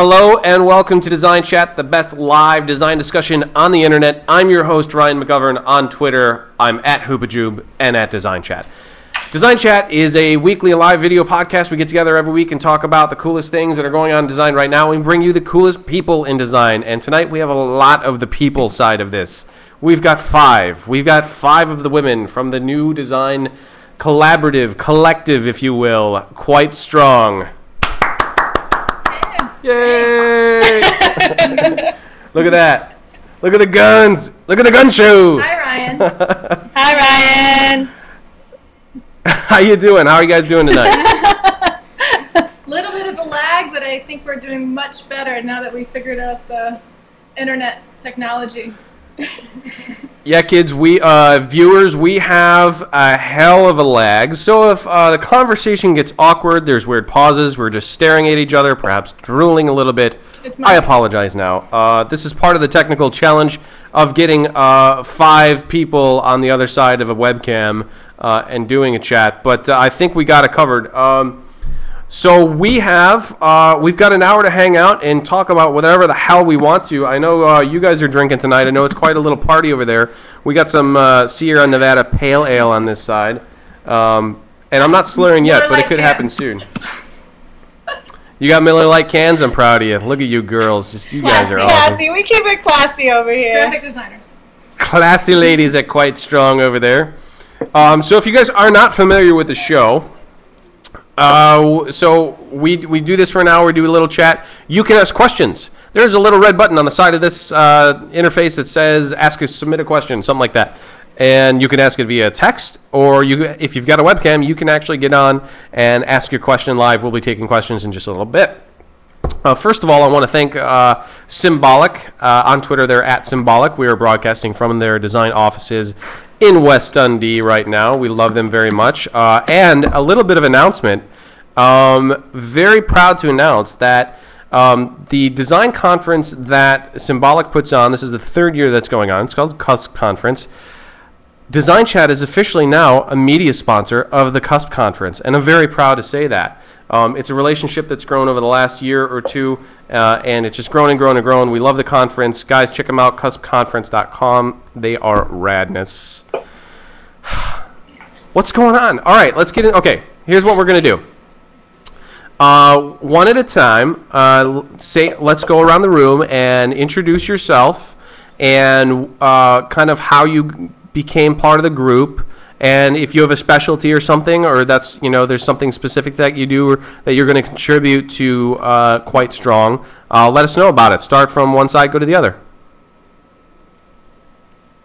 Hello and welcome to DesignChat, the best live design discussion on the internet. I'm your host, Ryan McGovern. On Twitter, I'm at Hoopajube and at DesignChat. DesignChat is a weekly live video podcast. We get together every week and talk about the coolest things that are going on in design right now. We bring you the coolest people in design. And tonight we have a lot of the people side of this. We've got five. We've got five of the women from the new design collaborative, collective, if you will, Quite Strong. Yay! Look at that. Look at the guns. Look at the gun show. Hi, Ryan. Hi, Ryan. How you doing? How are you guys doing tonight? Little bit of a lag, but I think we're doing much better now that we figured out the internet technology. Yeah, kids, viewers, we have a hell of a lag. So if the conversation gets awkward, there's weird pauses, we're just staring at each other, perhaps drooling a little bit, I apologize now. This is part of the technical challenge of getting 5 people on the other side of a webcam and doing a chat, but I think we got it covered. So we've got an hour to hang out and talk about whatever the hell we want to. I know you guys are drinking tonight. I know it's quite a little party over there. We got some Sierra Nevada Pale Ale on this side. And I'm not slurring yet, but it could happen soon. You got Miller Lite cans? I'm proud of you. Look at you girls. Just you guys are awesome. Classy. We keep it classy over here. Graphic designers. Classy ladies at Quite Strong over there. So if you guys are not familiar with the show, so we do this for an hour, we do a little chat. You can ask questions. There's a little red button on the side of this interface that says submit a question, something like that. And you can ask it via text, or if you've got a webcam, you can actually get on and ask your question live. We'll be taking questions in just a little bit. First of all, I want to thank Symbolic. On Twitter, they're at Symbolic. We are broadcasting from their design offices in West Dundee right now. We love them very much. And a little bit of announcement. Very proud to announce that the design conference that Symbolic puts on, this is the 3rd year that's going on. It's called CUSP Conference. DesignChat is officially now a media sponsor of the CUSP Conference, and I'm very proud to say that. It's a relationship that's grown over the last year or two, and it's just grown and grown and grown. We love the conference. Guys, check them out, cuspconference.com. They are radness. What's going on? All right, let's get in. Okay, here's what we're going to do. One at a time, let's go around the room and introduce yourself and kind of how you became part of the group. And if you have a specialty or something, or there's something specific that you do or that you're going to contribute to Quite Strong, let us know about it. Start from one side, go to the other.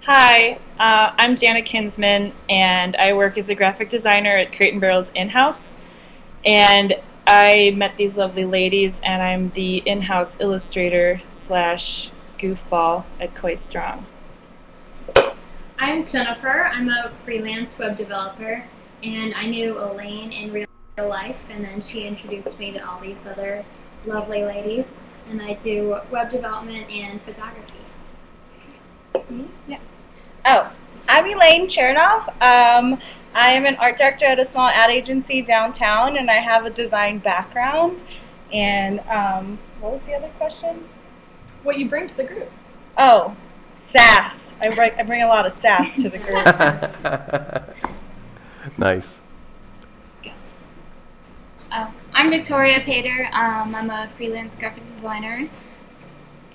Hi, I'm Janet Kinsman, and I work as a graphic designer at Crate & Barrel's in-house. And I met these lovely ladies, and I'm the in-house illustrator / goofball at Quite Strong. I'm Jennifer. I'm a freelance web developer, and I knew Elaine in real life, and then she introduced me to all these other lovely ladies, and I do web development and photography. Yeah. Oh, I'm Elaine Chernoff. I am an art director at a small ad agency downtown, and I have a design background. And what was the other question? What you bring to the group. Oh, sass. I bring a lot of sass to the group. Nice. I'm Victoria Pater. I'm a freelance graphic designer,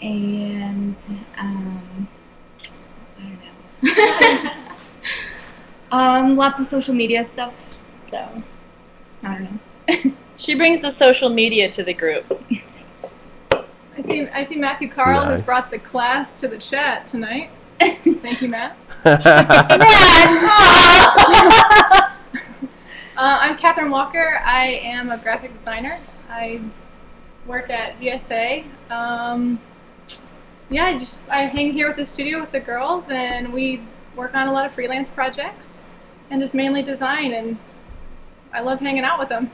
and I don't know. Lots of social media stuff. So I don't know. She brings the social media to the group. I see Matthew Carl has brought the class to the chat tonight. Thank you, Matt. I'm Catherine Walker. I am a graphic designer. I work at VSA. Yeah, I hang here with the studio with the girls, and we work on a lot of freelance projects and just mainly design, and I love hanging out with them.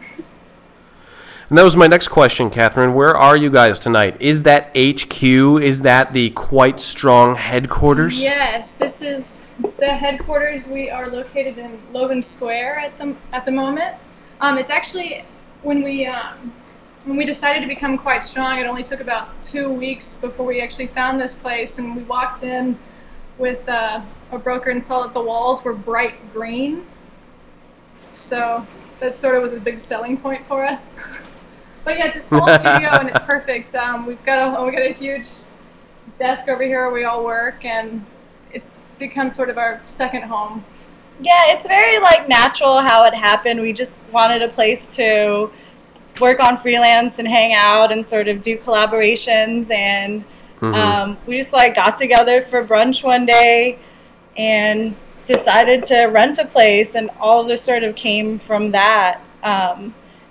And that was my next question, Catherine. Where are you guys tonight? Is that HQ? Is that the Quite Strong headquarters? Yes, this is the headquarters. We are located in Logan Square at the moment. It's actually when we when we decided to become quite strong, it only took about 2 weeks before we actually found this place, and we walked in with a broker and saw that the walls were bright green. So that sort of was a big selling point for us. But yeah, it's a small studio and it's perfect. We've got a huge desk over here where we all work, and it's become sort of our second home. Yeah, it's very like natural how it happened. We just wanted a place to work on freelance and hang out and sort of do collaborations, and we just like got together for brunch one day and decided to rent a place, and all of this sort of came from that.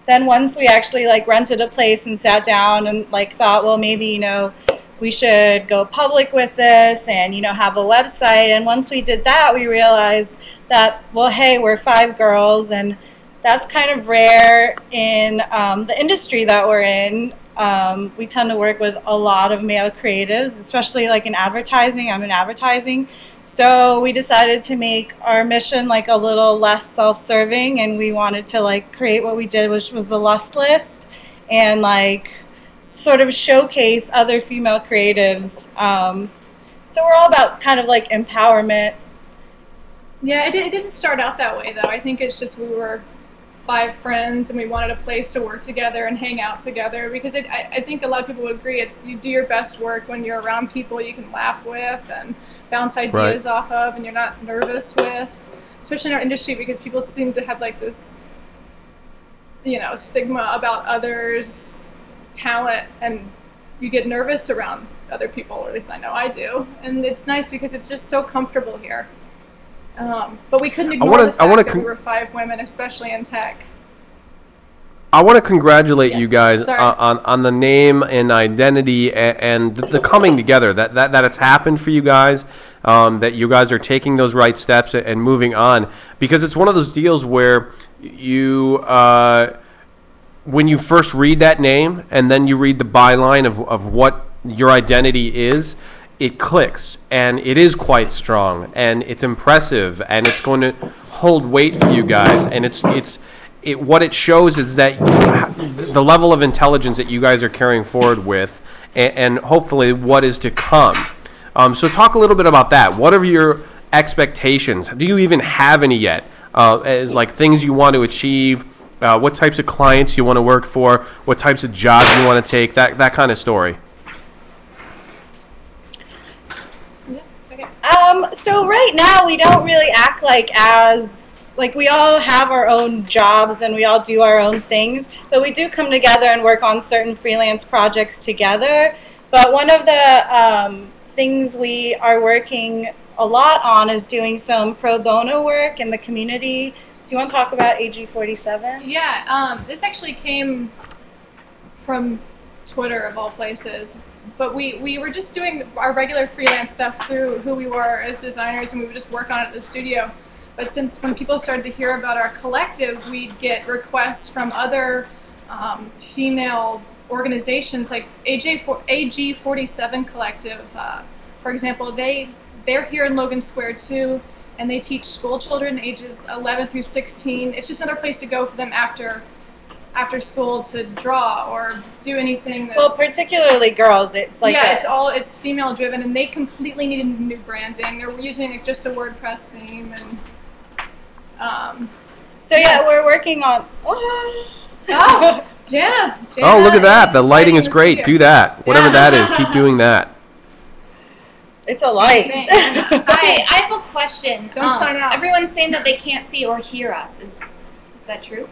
Then once we actually like rented a place and sat down and like thought, well, maybe, you know, we should go public with this and, you know, have a website. And once we did that, we realized that, well, hey, we're 5 girls, and that's kind of rare in the industry that we're in. We tend to work with a lot of male creatives, especially like in advertising. I'm in advertising. So we decided to make our mission like a little less self-serving, and we wanted to like create what we did, which was the Lust List, and like sort of showcase other female creatives. So we're all about kind of like empowerment. Yeah, it didn't start out that way though. I think it's just we were 5 friends and we wanted a place to work together and hang out together, because I think a lot of people would agree, it's you do your best work when you're around people you can laugh with and bounce ideas off of and you're not nervous with, especially in our industry, because people seem to have like this, you know, stigma about others' talent, and you get nervous around other people, or at least I know I do, and it's nice because it's just so comfortable here. But we couldn't ignore the fact that we were 5 women, especially in tech. I want to congratulate you guys on the name and identity and the coming together, that it's happened for you guys, that you guys are taking those right steps and moving on, because it's one of those deals where you, when you first read that name and then you read the byline of what your identity is, it clicks, and it is quite strong, and it's impressive, and it's going to hold weight for you guys, and what it shows is that the level of intelligence that you guys are carrying forward with, and hopefully what is to come. So talk a little bit about that. What are your expectations? Do you even have any yet? As like things you want to achieve, what types of clients you want to work for, what types of jobs you want to take, that kind of story. So right now we don't really act like we all have our own jobs and we all do our own things, but we do come together and work on certain freelance projects together. But one of the things we are working a lot on is doing some pro bono work in the community. Do you want to talk about AG47? Yeah, this actually came from Twitter of all places. But we were just doing our regular freelance stuff through who we were as designers, and we would just work on it at the studio. But since when people started to hear about our collective, we'd get requests from other female organizations like AG47 Collective. For example, they're here in Logan Square too, and they teach school children ages 11 through 16. It's just another place to go for them after school to draw or do anything that's... Well, particularly girls. It's like... Yeah, it's female driven, and they completely needed new branding. They're using just a WordPress theme, and... So yeah, we're working on... Oh, Jana! Oh, look at that. The lighting is great. Do that. Whatever that is, keep doing that. It's a light. Hi, I have a question. Don't sign out. Everyone's saying that they can't see or hear us. Is that true?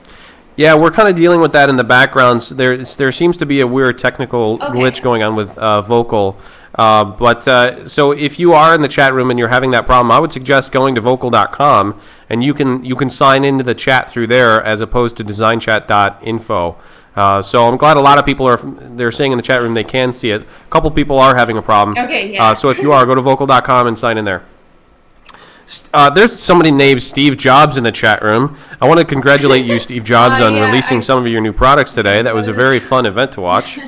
Yeah, we're kind of dealing with that in the background. There seems to be a weird technical glitch going on with Vocal. So if you are in the chat room and you're having that problem, I would suggest going to vocal.com, and you can sign into the chat through there as opposed to designchat.info. So I'm glad a lot of people they're saying in the chat room they can see it. A couple people are having a problem. Okay, yeah. So if you are, go to vocal.com and sign in there. There's somebody named Steve Jobs in the chat room. I want to congratulate you, Steve Jobs, on releasing some of your new products today. That was a very fun event to watch.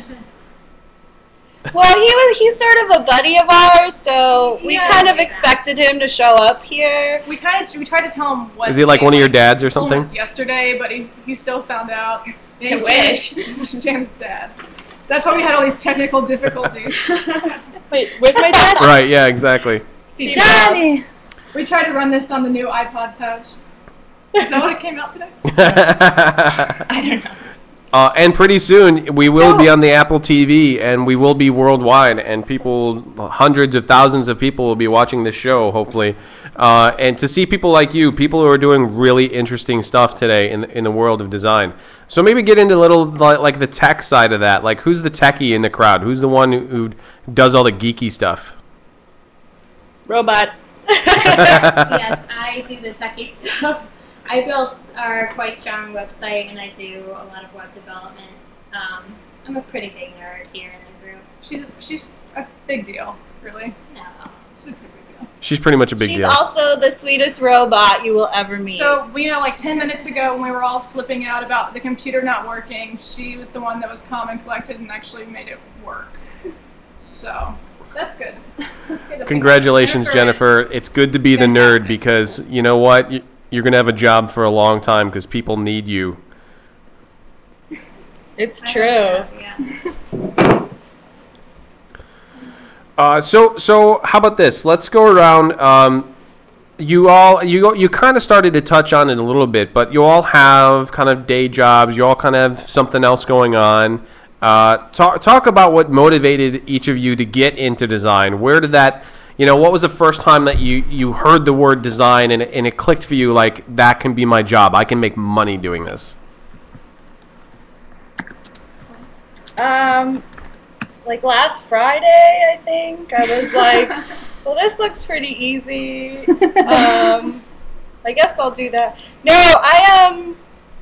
Well, he's sort of a buddy of ours, so we Yeah, kind of yeah. expected him to show up here. We tried to tell him what. Is he like one of your dads or something? Almost yesterday, but he still found out. Yeah, he's wish. Jan's dad. That's why we had all these technical difficulties. Wait, where's my dad? Right, yeah, exactly. Steve Johnny! We tried to run this on the new iPod Touch. Is that what it came out today? I don't know. And pretty soon we will be on the Apple TV, and we will be worldwide, and hundreds of thousands of people will be watching this show, hopefully. And to see people like you, people who are doing really interesting stuff today in the world of design. So maybe get into a little like the tech side of that. Like, who's the techie in the crowd? Who's the one who does all the geeky stuff? Robot. Yes, I do the techie stuff. I built our Quite Strong website, and I do a lot of web development. I'm a pretty big nerd here in the group. She's a big deal, really. No. She's a pretty big deal. She's pretty much a big She's deal. also the sweetest robot you will ever meet. So, like 10 minutes ago when we were all flipping out about the computer not working, she was the one that was calm and collected and actually made it work. So, that's good. That's good. Congratulations, Jennifer. It's good to be the nerd Fantastic. because you know what? You're going to have a job for a long time because people need you. it's I true. hope so, yeah. So how about this? Let's go around. You kind of started to touch on it a little bit, but you all have kind of day jobs. You all kind of have something else going on. Talk about what motivated each of you to get into design. Where did that, what was the first time that you heard the word design and it clicked for you like that can be my job? I can make money doing this. Like last Friday, I think I was like, well, this looks pretty easy. I guess I'll do that. No, I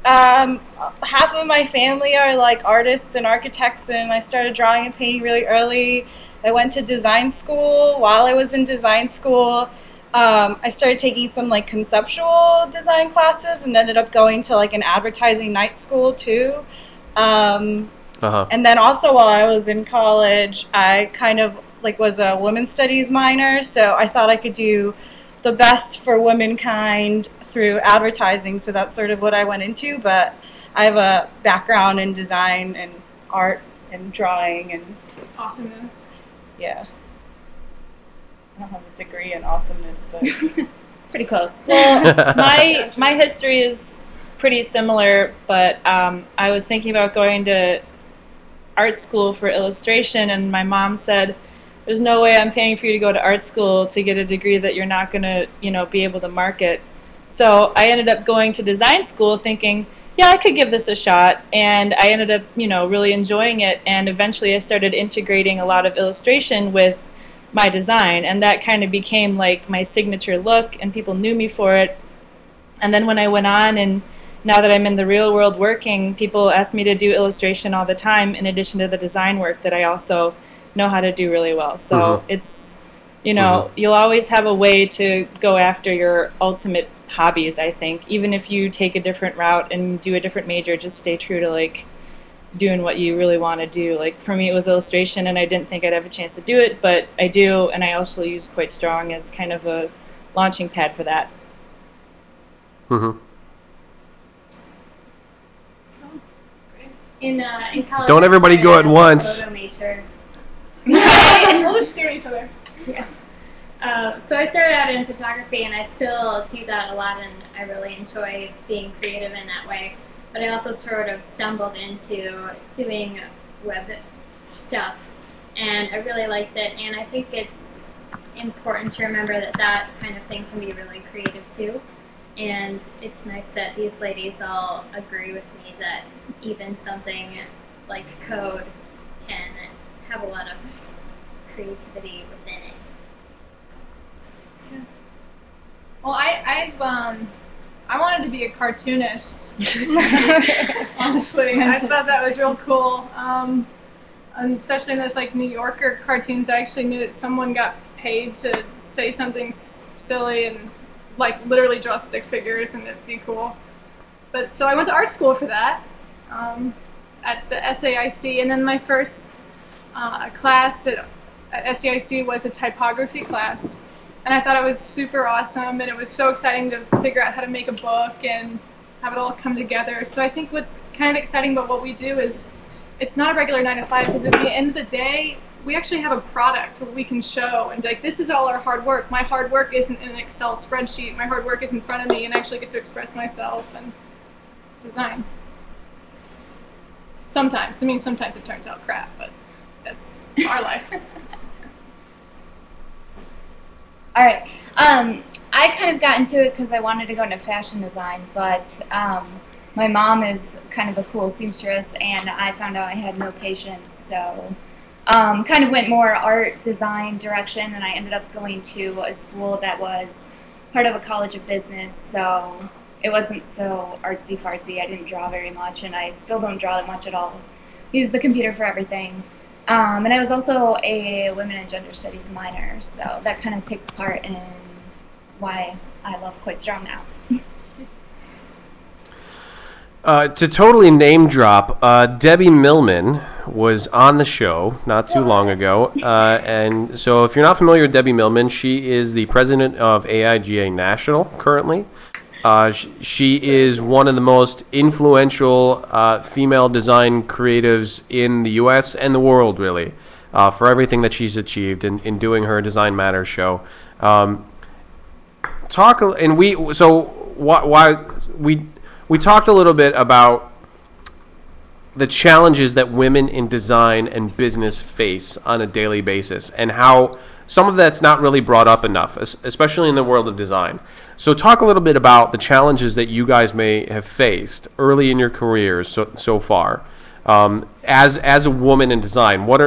am. Half of my family are like artists and architects, and I started drawing and painting really early. I went to design school. While I was in design school, I started taking some like conceptual design classes, and ended up going to like an advertising night school too. And then also while I was in college, I kind of like was a women's studies minor, so I thought I could do the best for womankind through advertising, so that's sort of what I went into. But I have a background in design and art and drawing and Awesomeness. yeah. I don't have a degree in awesomeness, but Pretty close. Well, my history is pretty similar, but I was thinking about going to art school for illustration, and my mom said, there's no way I'm paying for you to go to art school to get a degree that you're not going to, be able to market. So I ended up going to design school thinking, yeah, I could give this a shot, and I ended up, really enjoying it, and eventually I started integrating a lot of illustration with my design, and that kind of became like my signature look, and people knew me for it. And then when I went on, and now that I'm in the real world working, people ask me to do illustration all the time in addition to the design work that I also know how to do really well. So it's, you'll always have a way to go after your ultimate hobbies, I think. Even if you take a different route and do a different major, just stay true to like doing what you really want to do. Like for me, it was illustration, and I didn't think I'd have a chance to do it, but I do, and I also use Quite Strong as kind of a launching pad for that. In college, Don't everybody go at once. Photo major. We'll just stare at each other. Yeah. So I started out in photography, and I still do that a lot, and I really enjoy being creative in that way. But I also sort of stumbled into doing web stuff, and I really liked it. And I think it's important to remember that that kind of thing can be really creative too. And it's nice that these ladies all agree with me that even something like code can have a lot of creativity within it. Yeah. Well, I wanted to be a cartoonist. Honestly, I thought that was real cool. And especially in those like New Yorker cartoons, I actually knew that someone got paid to say something silly and like literally draw stick figures, and it'd be cool. But so I went to art school for that at the SAIC, and then my first class at SCIC was a typography class. And I thought it was super awesome, and it was so exciting to figure out how to make a book and have it all come together. So I think what's kind of exciting about what we do is it's not a regular 9 to 5, because at the end of the day, we actually have a product where we can show and be like, this is all our hard work. My hard work isn't in an Excel spreadsheet. My hard work is in front of me, and I actually get to express myself and design. Sometimes. I mean, sometimes it turns out crap, but that's our life. All right. I kind of got into it because I wanted to go into fashion design, but my mom is kind of a cool seamstress, and I found out I had no patience, so kind of went more art design direction, and I ended up going to a school that was part of a college of business, so it wasn't so artsy-fartsy. I didn't draw very much, and I still don't draw that much at all. Use the computer for everything. And I was also a women and gender studies minor, so that kind of takes part in why I love Quite Strong now. To totally name drop, Debbie Millman was on the show not too long ago. And so if you're not familiar with Debbie Millman, she is the president of AIGA National currently. She is one of the most influential female design creatives in the U.S. and the world, really, for everything that she's achieved in doing her Design Matters show. We talked a little bit about the challenges that women in design and business face on a daily basis, and how some of that's not really brought up enough, especially in the world of design. So talk a little bit about the challenges that you guys may have faced early in your careers so far. As a woman in design, what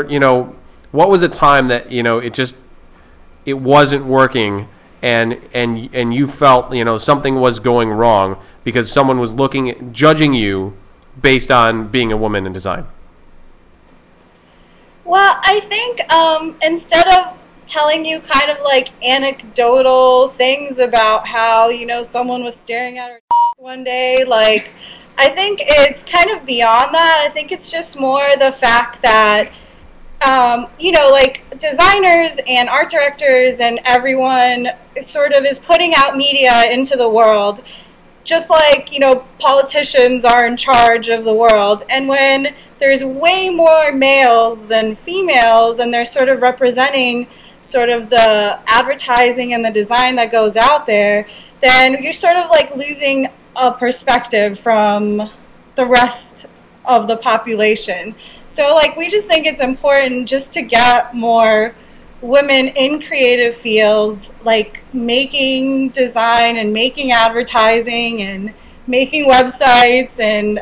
was a time that, it wasn't working, and you felt, something was going wrong because someone was judging you based on being a woman in design? Well, I think instead of telling you kind of like anecdotal things about how, someone was staring at her one day, like, I think it's kind of beyond that. I think it's just more the fact that, like designers and art directors and everyone sort of is putting out media into the world, just like, politicians are in charge of the world. And when there's way more males than females, and they're sort of representing sort of the advertising and the design that goes out there, then you're sort of like losing a perspective from the rest of the population. So like, we just think it's important just to get more women in creative fields, like making design and making advertising and making websites, and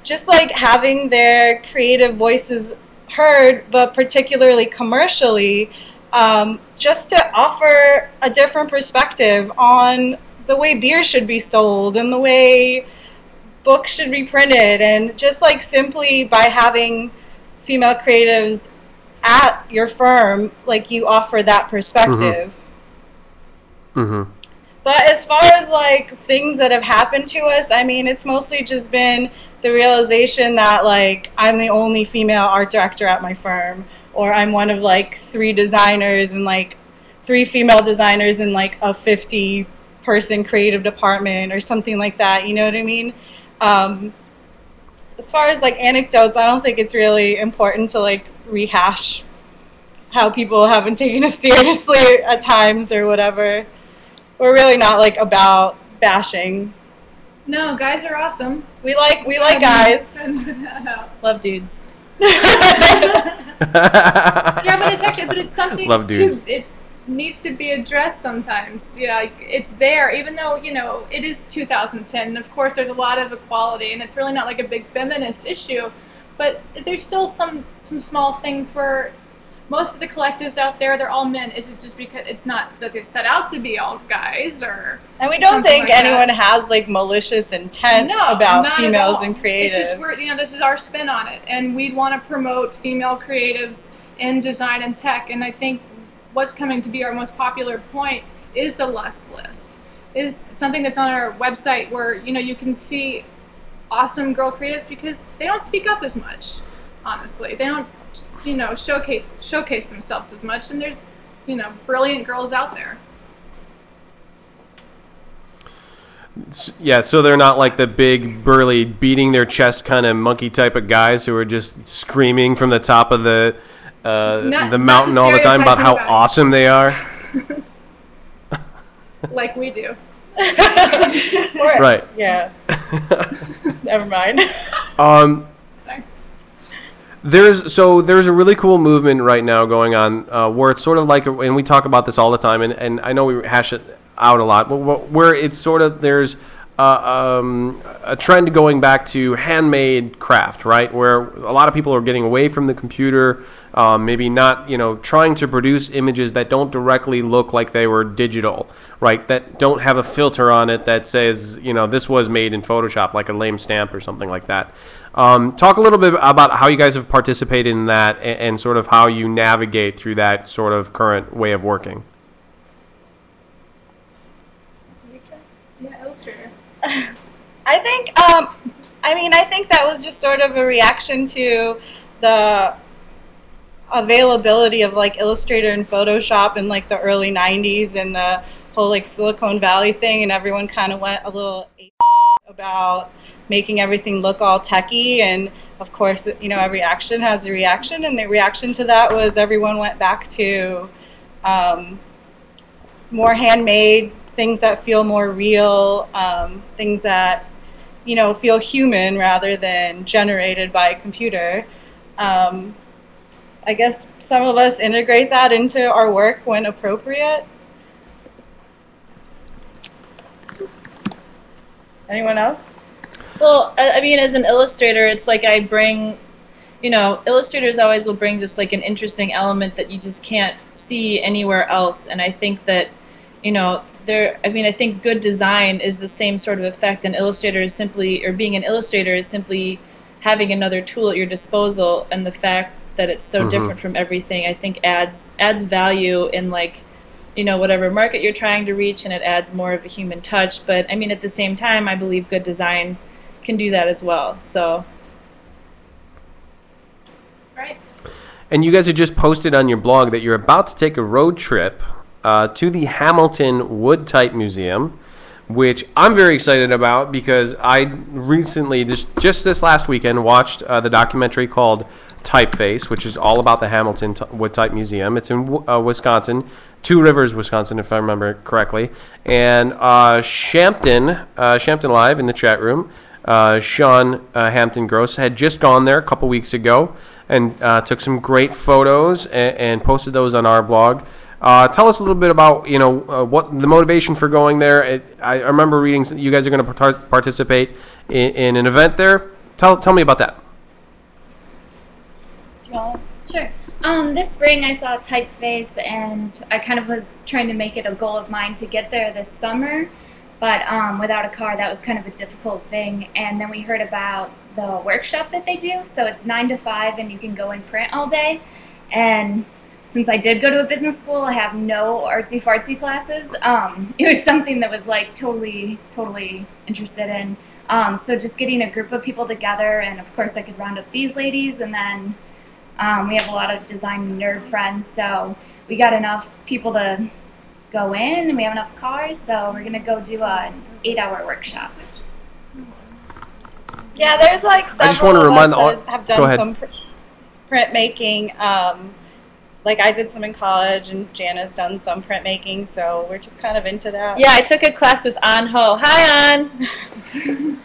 just like having their creative voices heard, but particularly commercially, just to offer a different perspective on the way beer should be sold and the way books should be printed, and just like simply by having female creatives at your firm, like you offer that perspective. Mm-hmm. But as far as like things that have happened to us, I mean, it's mostly just been the realization that like I'm the only female art director at my firm, or I'm one of like 3 designers and like 3 female designers in like a 50-person creative department or something like that. You know what I mean? As far as like anecdotes, I don't think it's really important to like rehash how people haven't taken us seriously at times or whatever. We're really not like about bashing. No, guys are awesome. We like guys. Love dudes. Yeah, but it's something Love dudes. it needs to be addressed sometimes. Yeah, like it's there, even though it is 2010. And of course, there's a lot of equality, and it's really not like a big feminist issue. But there's still some small things where most of the collectives out there, they're all men. Is it just because it's not that they're set out to be all guys, or? And we don't think like anyone has like malicious intent about females and creatives. It's just this is our spin on it, and we'd want to promote female creatives in design and tech. And I think what's coming to be our most popular point is the Lust List, is something that's on our website where you can see awesome girl creatives, because they don't speak up as much. Honestly, they don't you know, showcase themselves as much. And there's, you know, brilliant girls out there. Yeah, so they're not like the big, burly, beating their chest kind of monkey type of guys who are just screaming from the top of the mountain all the time about how awesome they are. Like we do. Right. Yeah. Never mind. There's a really cool movement right now going on where it's sort of like, and we talk about this all the time, and I know we hash it out a lot, but where it's sort of, there's a trend going back to handmade craft, right? Where a lot of people are getting away from the computer, maybe not, you know, trying to produce images that don't directly look like they were digital, right? That don't have a filter on it that says, you know, this was made in Photoshop, like a lame stamp or something like that. Talk a little bit about how you guys have participated in that and sort of how you navigate through that sort of current way of working. Yeah, Illustrator. I think, I think that was just sort of a reaction to the availability of like Illustrator and Photoshop in like the early 90s and the whole like Silicon Valley thing, and everyone kind of went a little about making everything look all techy. And of course, you know, every action has a reaction, and the reaction to that was everyone went back to more handmade, things that feel more real, things that, you know, feel human rather than generated by a computer. I guess some of us integrate that into our work when appropriate. Anyone else? Well, I mean, as an illustrator, it's like I bring, you know, illustrators always will bring just like an interesting element that you just can't see anywhere else. And I think that, you know, I think good design is the same sort of effect. An illustrator is simply, or being an illustrator is simply having another tool at your disposal, and the fact that it's so different from everything, I think adds value in, like, you know, whatever market you're trying to reach, and it adds more of a human touch. But I mean, at the same time, I believe good design can do that as well. So. Right. And you guys had just posted on your blog that you're about to take a road trip to the Hamilton Wood Type Museum, which I'm very excited about because I recently, just this last weekend, watched the documentary called Typeface, which is all about the Hamilton Wood Type Museum. It's in Wisconsin, Two Rivers, Wisconsin, if I remember correctly. And Shampton Live in the chat room, Sean Hampton Gross had just gone there a couple weeks ago and took some great photos and posted those on our blog. Tell us a little bit about, you know, what the motivation for going there. I remember reading you guys are going to participate in an event there. Tell me about that. Sure. This spring I saw Typeface, and I kind of was trying to make it a goal of mine to get there this summer, but without a car that was kind of a difficult thing. And then we heard about the workshop that they do. So it's 9 to 5 and you can go and print all day. And since I did go to a business school, I have no artsy-fartsy classes. It was something that was like totally interested in. So just getting a group of people together, and of course I could round up these ladies, and then we have a lot of design nerd friends, so we got enough people to go in, and we have enough cars, so we're gonna go do an 8-hour workshop. Yeah, there's like several of us that have done some printmaking. Like I did some in college, and Jana's done some printmaking, so we're just kind of into that. Yeah, I took a class with An Ho. Hi, An.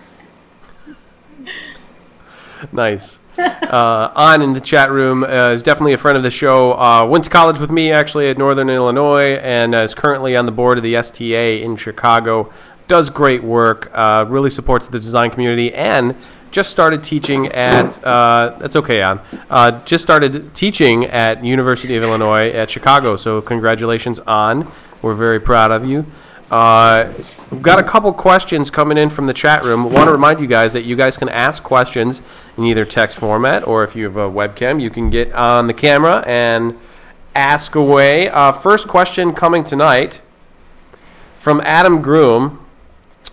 Nice. An in the chat room is definitely a friend of the show. Went to college with me actually at Northern Illinois, and is currently on the board of the STA in Chicago. Does great work. Really supports the design community, and just started teaching at that's okay, An. Just started teaching at University of Illinois at Chicago. So congratulations, An. We're very proud of you. We've got a couple questions coming in from the chat room. I want to remind you guys that you guys can ask questions in either text format, or if you have a webcam, you can get on the camera and ask away. First question coming tonight from Adam Groom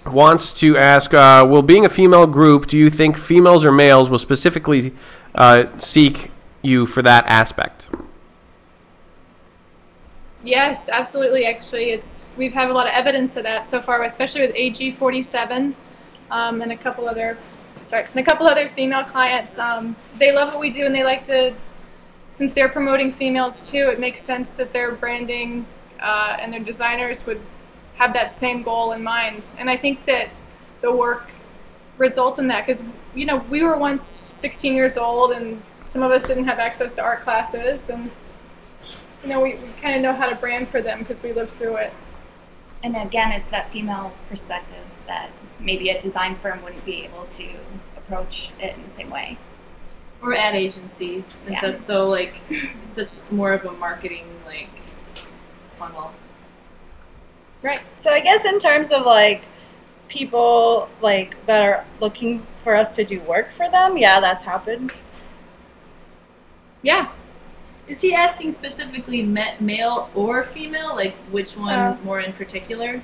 wants to ask, will being a female group, do you think females or males will specifically seek you for that aspect? Yes, absolutely. Actually, we've had a lot of evidence of that so far, especially with AG 47 and a couple other female clients. They love what we do, and they like to, since they're promoting females too, it makes sense that their branding and their designers would have that same goal in mind. And I think that the work results in that, because we were once 16 years old, and some of us didn't have access to art classes, and we kind of know how to brand for them because we lived through it. And again, it's that female perspective that maybe a design firm wouldn't be able to approach it in the same way. Or ad agency, since that's so such more of a marketing funnel. Right. So I guess in terms of people that are looking for us to do work for them, yeah, that's happened. Yeah. Is he asking specifically male or female? Which one more in particular?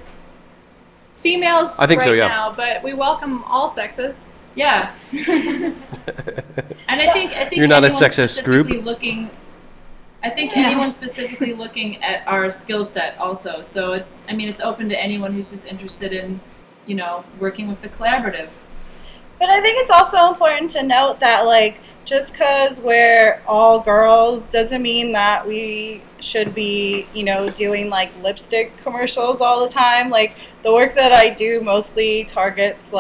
Females I think right so, yeah. now, but we welcome all sexes. Yeah. And I think You're not a anyone sexist group. I think anyone specifically looking at our skill set also. So it's open to anyone who's just interested in, working with the collaborative. But I think it's also important to note that just because we're all girls doesn't mean that we should be, doing lipstick commercials all the time. The work that I do mostly targets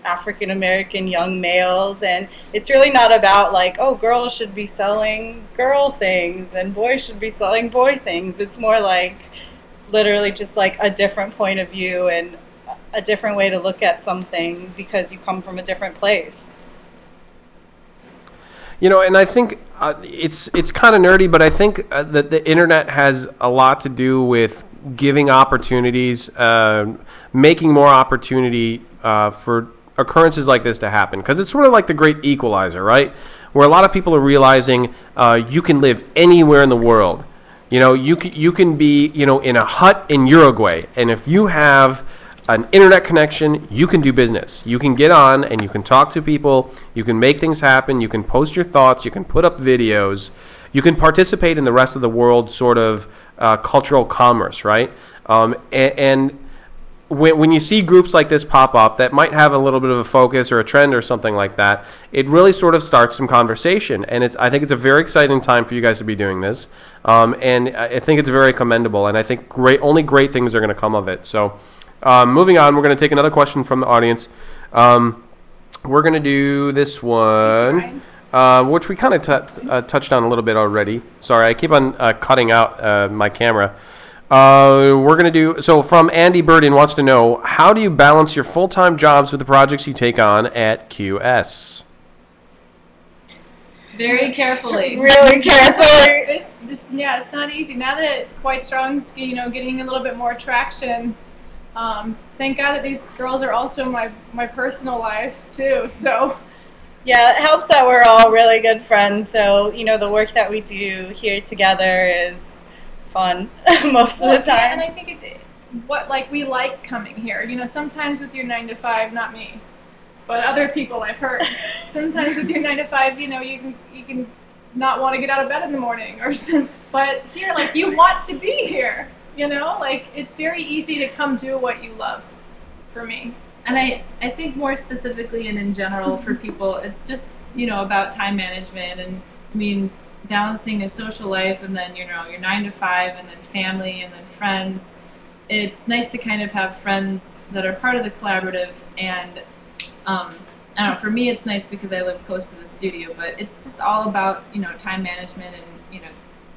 African American young males, and it's really not about oh, girls should be selling girl things and boys should be selling boy things. It's more literally just a different point of view and a different way to look at something because you come from a different place. And I think it's kind of nerdy, but I think that the internet has a lot to do with giving opportunities, making more opportunity for occurrences like this to happen, because it's sort of like the great equalizer, right? Where a lot of people are realizing you can live anywhere in the world. You can be in a hut in Uruguay, and if you have an internet connection, you can do business. You can get on and you can talk to people, you can make things happen, you can post your thoughts, you can put up videos, you can participate in the rest of the world sort of cultural commerce, right? And when you see groups like this pop up that might have a little bit of a focus or a trend or something like that, it really sort of starts some conversation. And I think it's a very exciting time for you guys to be doing this. And I think it's very commendable, and I think only great things are going to come of it. So moving on, we're going to take another question from the audience. We're going to do this one, which we kind of touched on a little bit already. Sorry, I keep on cutting out my camera. We're going to do, so from Andy Burden wants to know, how do you balance your full-time jobs with the projects you take on at QS? Very carefully. Really carefully. It's not easy. Now that Quite Strong's getting a little bit more traction, thank God that these girls are also my personal life too. So yeah, it helps that we're all really good friends. So the work that we do here together is fun most of the time. Yeah, and I think we like coming here. Sometimes with your 9 to 5, not me, but other people I've heard. Sometimes with your 9 to 5, you can not want to get out of bed in the morning or something. But here, you want to be here. It's very easy to come do what you love, for me. And I think more specifically and in general for people, it's just about time management, and balancing a social life and then your 9 to 5 and then family and then friends. It's nice to kind of have friends that are part of the collaborative, and I don't know, for me it's nice because I live close to the studio, but it's just all about time management and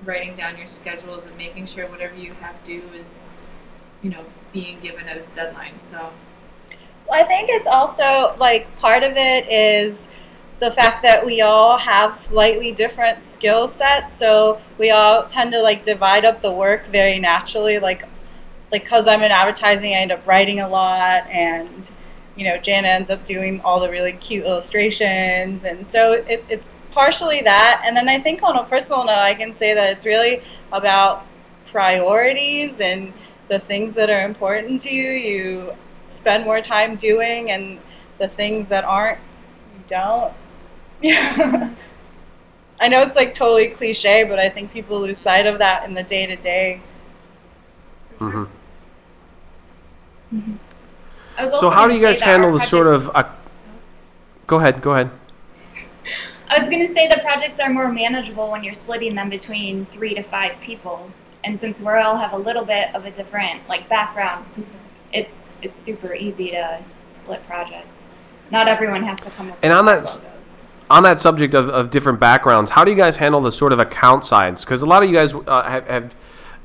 writing down your schedules and making sure whatever you have due is being given at its deadline. So I think it's also part of it is the fact that we all have slightly different skill sets, so we all tend to divide up the work very naturally. Because I'm in advertising, I end up writing a lot, and Jana ends up doing all the really cute illustrations, and so it's partially that. And then I think on a personal note, I can say that it's really about priorities and the things that are important to you. You spend more time doing, and the things that aren't, you don't. Yeah. I know it's like totally cliche, but I think people lose sight of that in the day-to-day. Mm-hmm. I was also So how do gonna you guys say that our handle the sort projects- of... Go ahead, go ahead. I was going to say the projects are more manageable when you're splitting them between 3 to 5 people. And since we all have a little bit of a different like background, it's super easy to split projects. Not everyone has to come up And with on that logos. On that subject of different backgrounds, how do you guys handle the sort of account sides? Because a lot of you guys have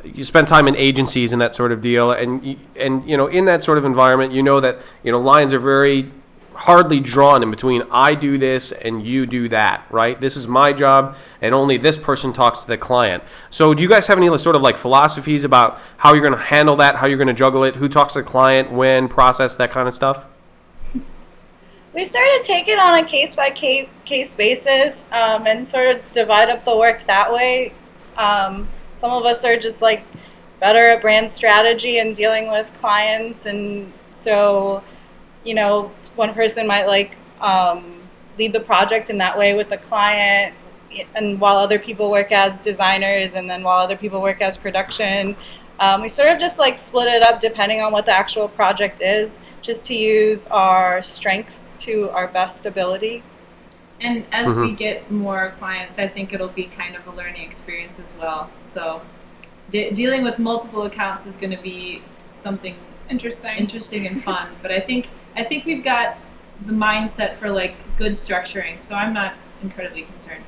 you spend time in agencies and that sort of deal, and you know, in that sort of environment, you know that, you know, lines are very hardly drawn in between I do this and you do that, right? This is my job and only this person talks to the client. So do you guys have any sort of like philosophies about how you're going to handle that, how you're going to juggle it, who talks to the client, when, process, that kind of stuff? We started taking on a case-by-case basis and sort of divide up the work that way. Some of us are just like better at brand strategy and dealing with clients, and so, you know, one person might like lead the project in that way with the client, and while other people work as designers, and then while other people work as production. We sort of just like split it up depending on what the actual project is, just to use our strengths to our best ability. And as we get more clients, I think it'll be kind of a learning experience as well. So dealing with multiple accounts is going to be something interesting and fun. But I think we've got the mindset for like good structuring, so I'm not incredibly concerned.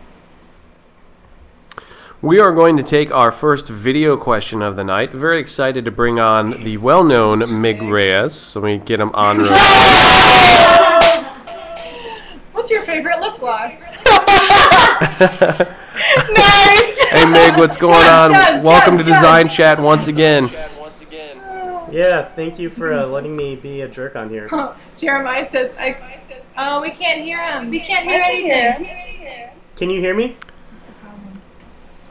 We are going to take our first video question of the night. Very excited to bring on the well-known Mig Reyes. So we get him on. What's your favorite lip gloss? Nice! Hey Mig, what's going on? Welcome to DesignChat once again. Yeah, thank you for letting me be a jerk on here. Jeremiah says, "Oh, we can't hear him. We can't hear anything." Can you hear me?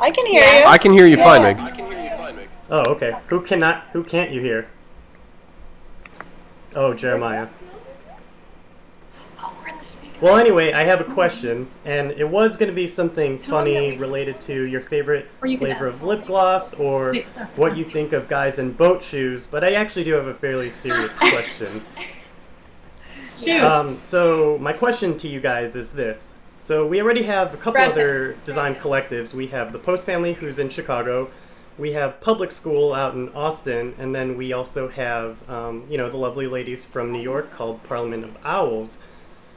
I can hear you. I can hear you fine, Mig. Oh, okay. Who can't you hear? Oh, Jeremiah. Well, anyway, I have a question, and it was going to be something funny related to your favorite flavor of lip gloss, or what you think of guys in boat shoes, but I actually do have a fairly serious question. Shoot. So my question to you guys is this. So we already have a couple other design collectives. We have the Post Family, who's in Chicago. We have Public School out in Austin, and then we also have, you know, the lovely ladies from New York called Parliament of Owls.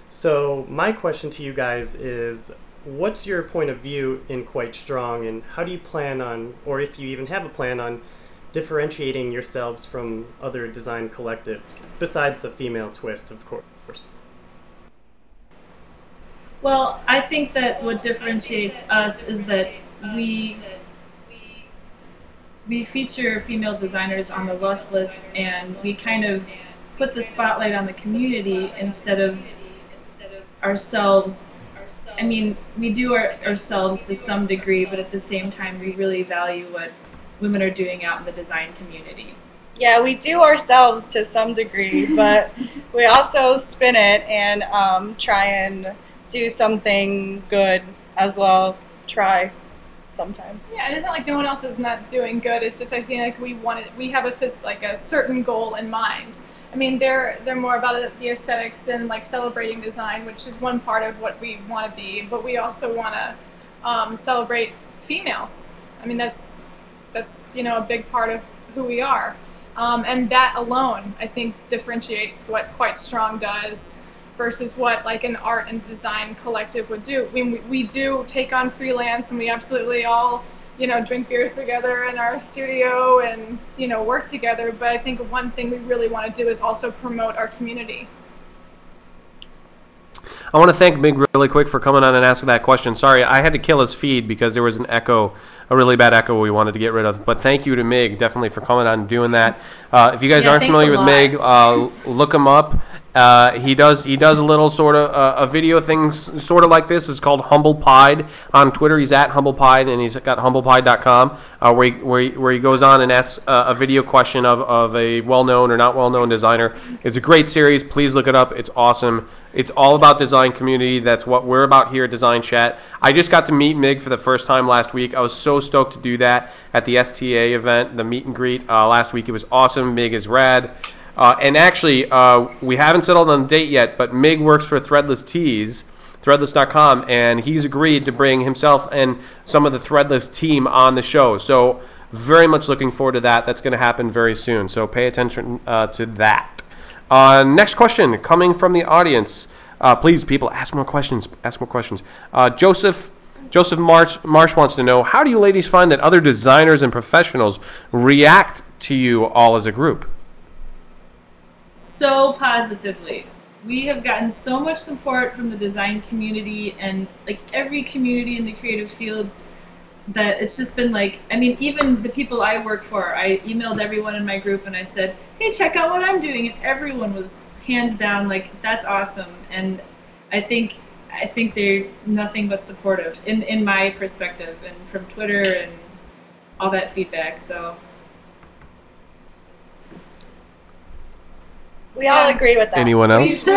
So my question to you guys is, what's your point of view in Quite Strong, and how do you plan on, or if you even have a plan on, differentiating yourselves from other design collectives, besides the female twist, of course? Well, I think that what differentiates us is that we feature female designers on the Lust list, and we kind of put the spotlight on the community instead of ourselves. I mean, we do ourselves to some degree, but at the same time, we really value what women are doing out in the design community. Yeah, we do ourselves to some degree, but we also spin it and try and do something good as well. Try sometimes. Yeah, it's not like no one else is not doing good. It's just I think like we have a certain goal in mind. I mean, they're more about the aesthetics and like celebrating design, which is one part of what we want to be. But we also want to celebrate females. I mean, that's you know, a big part of who we are, and that alone I think differentiates what Quite Strong does versus what like an art and design collective would do. I mean, we do take on freelance, and we absolutely all, you know, drink beers together in our studio and, you know, work together. But I think one thing we really want to do is also promote our community. I want to thank Mig really quick for coming on and asking that question. Sorry, I had to kill his feed because there was an echo, a really bad echo we wanted to get rid of. But thank you to Mig definitely for coming on and doing that. If you guys aren't familiar with Mig, look him up. He does a little sort of a video thing sort of like this. It's called Humble Pied on Twitter. He's at Humble Pied, and he's got humblepied.com where he goes on and asks a video question of a well-known or not well-known designer. It's a great series. Please look it up. It's awesome. It's all about design community. That's what we're about here at DesignChat. I just got to meet Mig for the first time last week. I was so stoked to do that at the STA event, the meet and greet last week. It was awesome. Mig is rad. And actually, we haven't settled on a date yet, but Mig works for Threadless Tees, threadless.com, and he's agreed to bring himself and some of the Threadless team on the show. So very much looking forward to that. That's going to happen very soon. So pay attention to that. Next question coming from the audience. Please, people, ask more questions. Ask more questions. Joseph Marsh wants to know, how do you ladies find that other designers and professionals react to you all as a group? So positively. We have gotten so much support from the design community and like every community in the creative fields that it's just been like, I mean, even the people I work for, I emailed everyone in my group and I said, hey, check out what I'm doing, and everyone was hands down like, that's awesome. And I think they're nothing but supportive in my perspective and from Twitter and all that feedback. So we all agree with that. Anyone else? We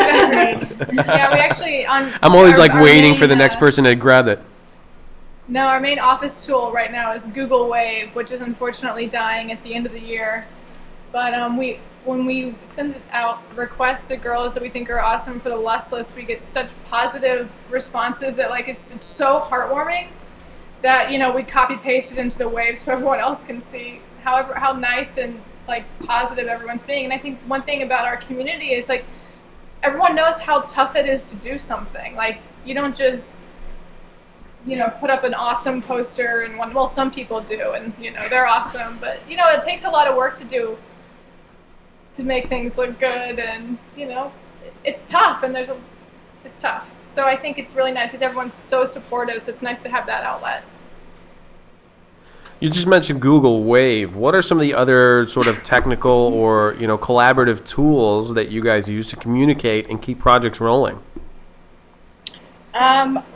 actually I'm always like waiting for the next person to grab it. No, our main office tool right now is Google Wave, which is unfortunately dying at the end of the year. But when we send out requests to girls that we think are awesome for the Lust List, we get such positive responses that like it's so heartwarming that, you know, we copy paste it into the Wave so everyone else can see how nice and like positive everyone's being. And I think one thing about our community is like everyone knows how tough it is to do something. Like you don't just, you know, put up an awesome poster and well, some people do, and you know they're awesome, but you know it takes a lot of work to do to make things look good, and you know it's tough, and it's tough. So I think it's really nice because everyone's so supportive, so it's nice to have that outlet. You just mentioned Google Wave. What are some of the other sort of technical or, you know, collaborative tools that you guys use to communicate and keep projects rolling?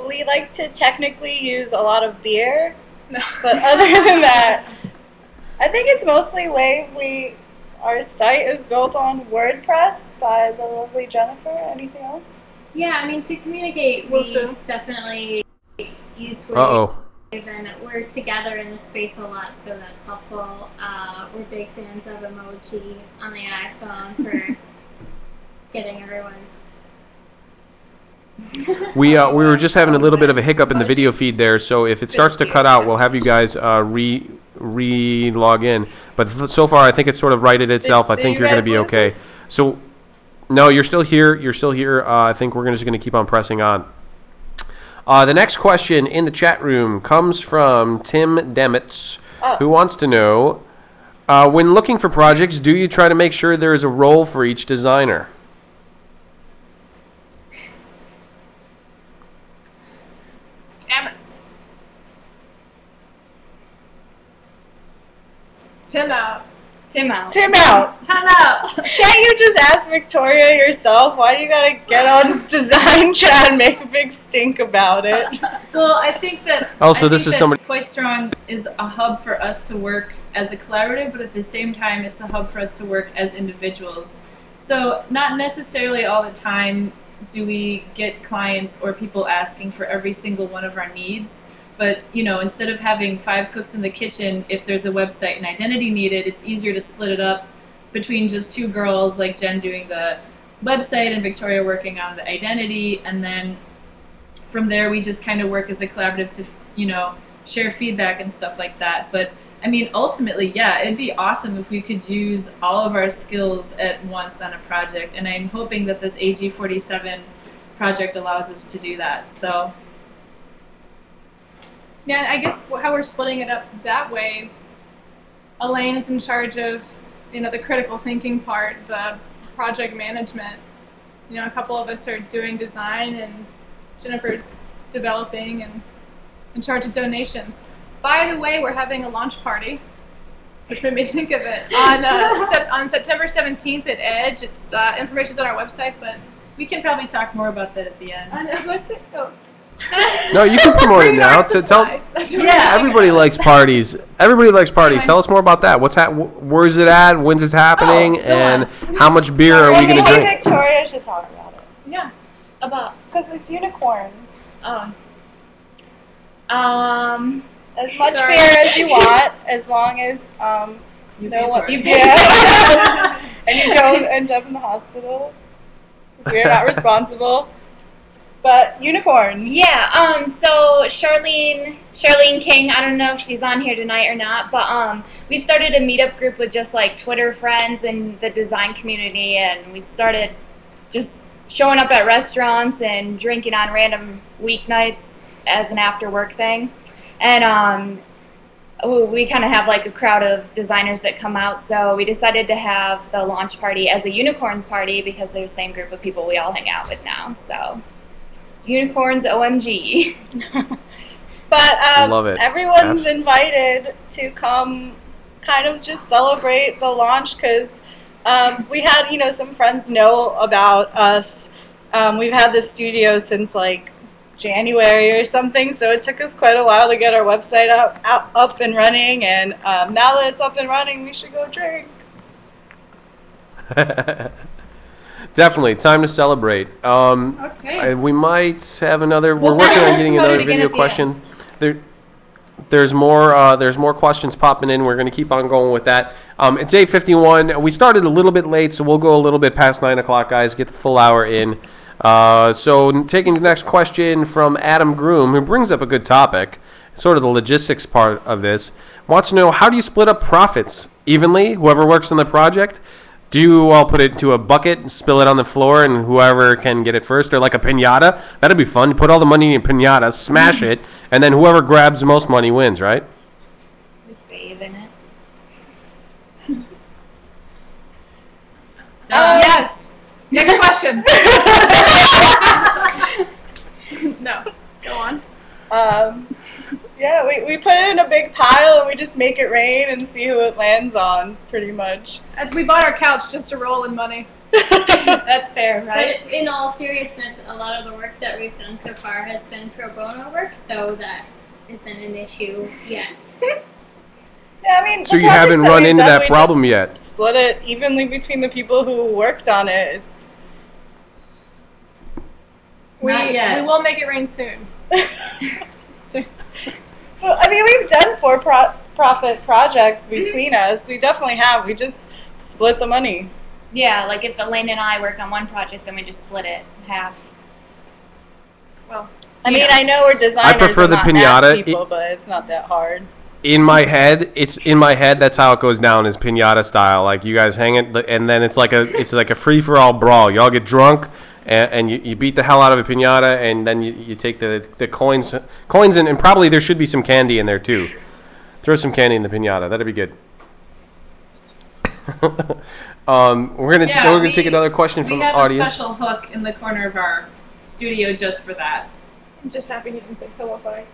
We like to technically use a lot of beer, but other than that, I think it's mostly Wave. Our site is built on WordPress by the lovely Jennifer. Anything else? Yeah, I mean, to communicate, we definitely use Wave. Uh-oh. And we're together in the space a lot, so that's helpful. We're big fans of emoji on the iPhone for getting everyone. We were just having a little bit of a hiccup in the video feed there, so if it starts to cut out, we'll have you guys re-log in. But so far, I think it's sort of righted itself. I think you're going to be okay. So, no, you're still here. You're still here. I think we're just going to keep on pressing on. The next question in the chat room comes from Tim Demitz, who wants to know, when looking for projects, do you try to make sure there is a role for each designer? Damn it. Tim out. Tim out. Tim out. Can't you just ask Victoria yourself? Why do you gotta get on DesignChat and make a big stink about it? Well, I think that also this is somebody Quite Strong is a hub for us to work as a collaborative, but at the same time, it's a hub for us to work as individuals. So not necessarily all the time do we get clients or people asking for every single one of our needs. But, you know, instead of having 5 cooks in the kitchen, if there's a website and identity needed, it's easier to split it up between just 2 girls, like Jen doing the website and Victoria working on the identity. And then from there, we just kind of work as a collaborative to, you know, share feedback and stuff like that. But, I mean, ultimately, yeah, it'd be awesome if we could use all of our skills at once on a project. And I'm hoping that this AG47 project allows us to do that. So. Yeah, I guess how we're splitting it up that way, Elaine is in charge of, you know, the critical thinking part, the project management. You know, a couple of us are doing design, and Jennifer's developing and in charge of donations. By the way, we're having a launch party which made me think of it. On September 17th at Edge, it's information's on our website, but We can probably talk more about that at the end. I know, what's it? Oh. No, you can promote it now. To tell everybody likes parties. Everybody likes parties. Anyway. Tell us more about that. Where's it at? When's it happening? Oh, go and on. how much beer are we going to drink? Victoria should talk about it. Yeah. About. Because it's unicorns. Oh. As much Sorry. beer as you want, as long as You know pay what for you it. yeah. And you don't end up in the hospital. 'Cause we're not responsible. But unicorns. Yeah, so Charlene King, I don't know if she's on here tonight or not, but we started a meetup group with just like Twitter friends and the design community, and we started just showing up at restaurants and drinking on random weeknights as an after work thing. And we kind of have like a crowd of designers that come out, so we decided to have the launch party as a unicorns party because they're the same group of people we all hang out with now. So it's unicorns OMG. But Love it. everyone's Abs- invited to come kind of just celebrate the launch because we had, some friends know about us. We've had this studio since like January or something, so it took us quite a while to get our website up and running, and now that it's up and running, we should go drink. Definitely, time to celebrate. Okay. We might have another. Well, We're working on getting we'll another promote it again video at the question. There's more questions popping in. We're going to keep on going with that. It's 8:51. We started a little bit late, so we'll go a little bit past 9 o'clock, guys. Get the full hour in. So taking the next question from Adam Groom, who brings up a good topic, sort of the logistics part of this. Wants to know, how do you split up profits evenly? Whoever works on the project. Do you all put it into a bucket and spill it on the floor, and whoever can get it first, or like a piñata? That'd be fun. You put all the money in a piñata, smash it, and then whoever grabs the most money wins, right? Bathe in it. Yes. Next question. No. Go on. Yeah, we put it in a big pile and we just make it rain and see who it lands on, pretty much. We bought our couch just to roll in money. That's fair, right? But in all seriousness, a lot of the work that we've done so far has been pro bono work, so that isn't an issue yet. Yeah, I mean, So the you haven't projects run we've into done, that we problem just yet? Split it evenly between the people who worked on it. Not yet. We will make it rain soon. Soon. Well, I mean, we've done for-profit projects between us. We definitely have. We just split the money. Yeah, like if Elaine and I work on one project, then we just split it half. Well, I mean, I know we're designers. prefer and the not math piñata. people, but it's not that hard. In my head, that's how it goes down, is piñata style. Like, you guys hang it, and then it's like a free-for-all brawl. You all get drunk, and you beat the hell out of a piñata, and then you take the coins in, and probably there should be some candy in there too. Throw some candy in the piñata. That'd be good. We're gonna take another question from the audience. We have a special hook in the corner of our studio just for that. I'm just happy he didn't say pillow fight.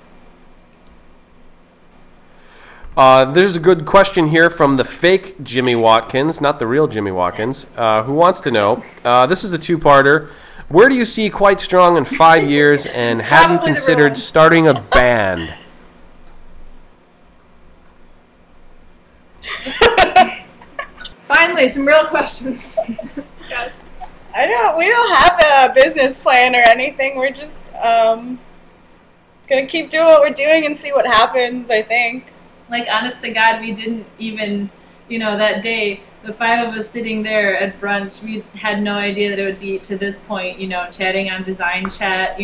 There's a good question here from the fake Jimmy Watkins, not the real Jimmy Watkins, who wants to know, this is a two-parter, where do you see Quite Strong in 5 years, and have you probably the considered real one. starting a band? Finally, some real questions. God. We don't have a business plan or anything. We're just gonna keep doing what we're doing and see what happens, I think. Like, honest to God, we didn't even, that day, the five of us sitting there at brunch, we had no idea that it would be to this point, chatting on DesignChat,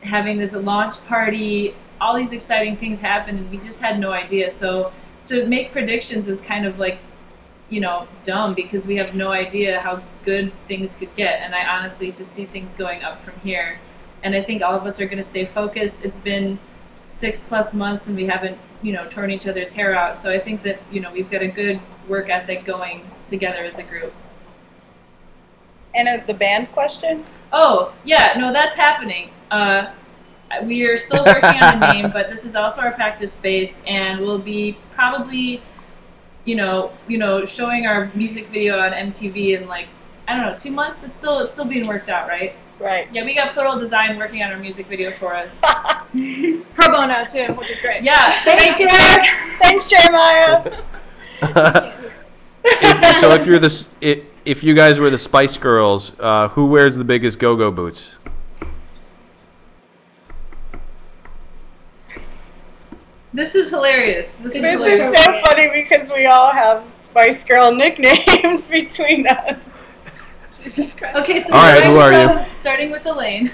having this launch party, all these exciting things happened, and we just had no idea. So to make predictions is kind of like, dumb, because we have no idea how good things could get. And I honestly, to see things going up from here, and I think all of us are going to stay focused. It's been 6+ months and we haven't, torn each other's hair out. So I think that, we've got a good work ethic going together as a group. And the band question? Oh, yeah, no, that's happening. We are still working on a name, but this is also our practice space, and we'll be probably showing our music video on MTV in like, I don't know, 2 months. It's still being worked out, right? Right. Yeah, we got Plural Design working on our music video for us. Pro bono too, which is great. Yeah. Thanks, Jack. Thanks, Jeremiah. If you guys were the Spice Girls, who wears the biggest go-go boots? This is hilarious. This is so funny because we all have Spice Girl nicknames between us. Jesus Christ. Okay, so all right, who are you? Starting with Elaine.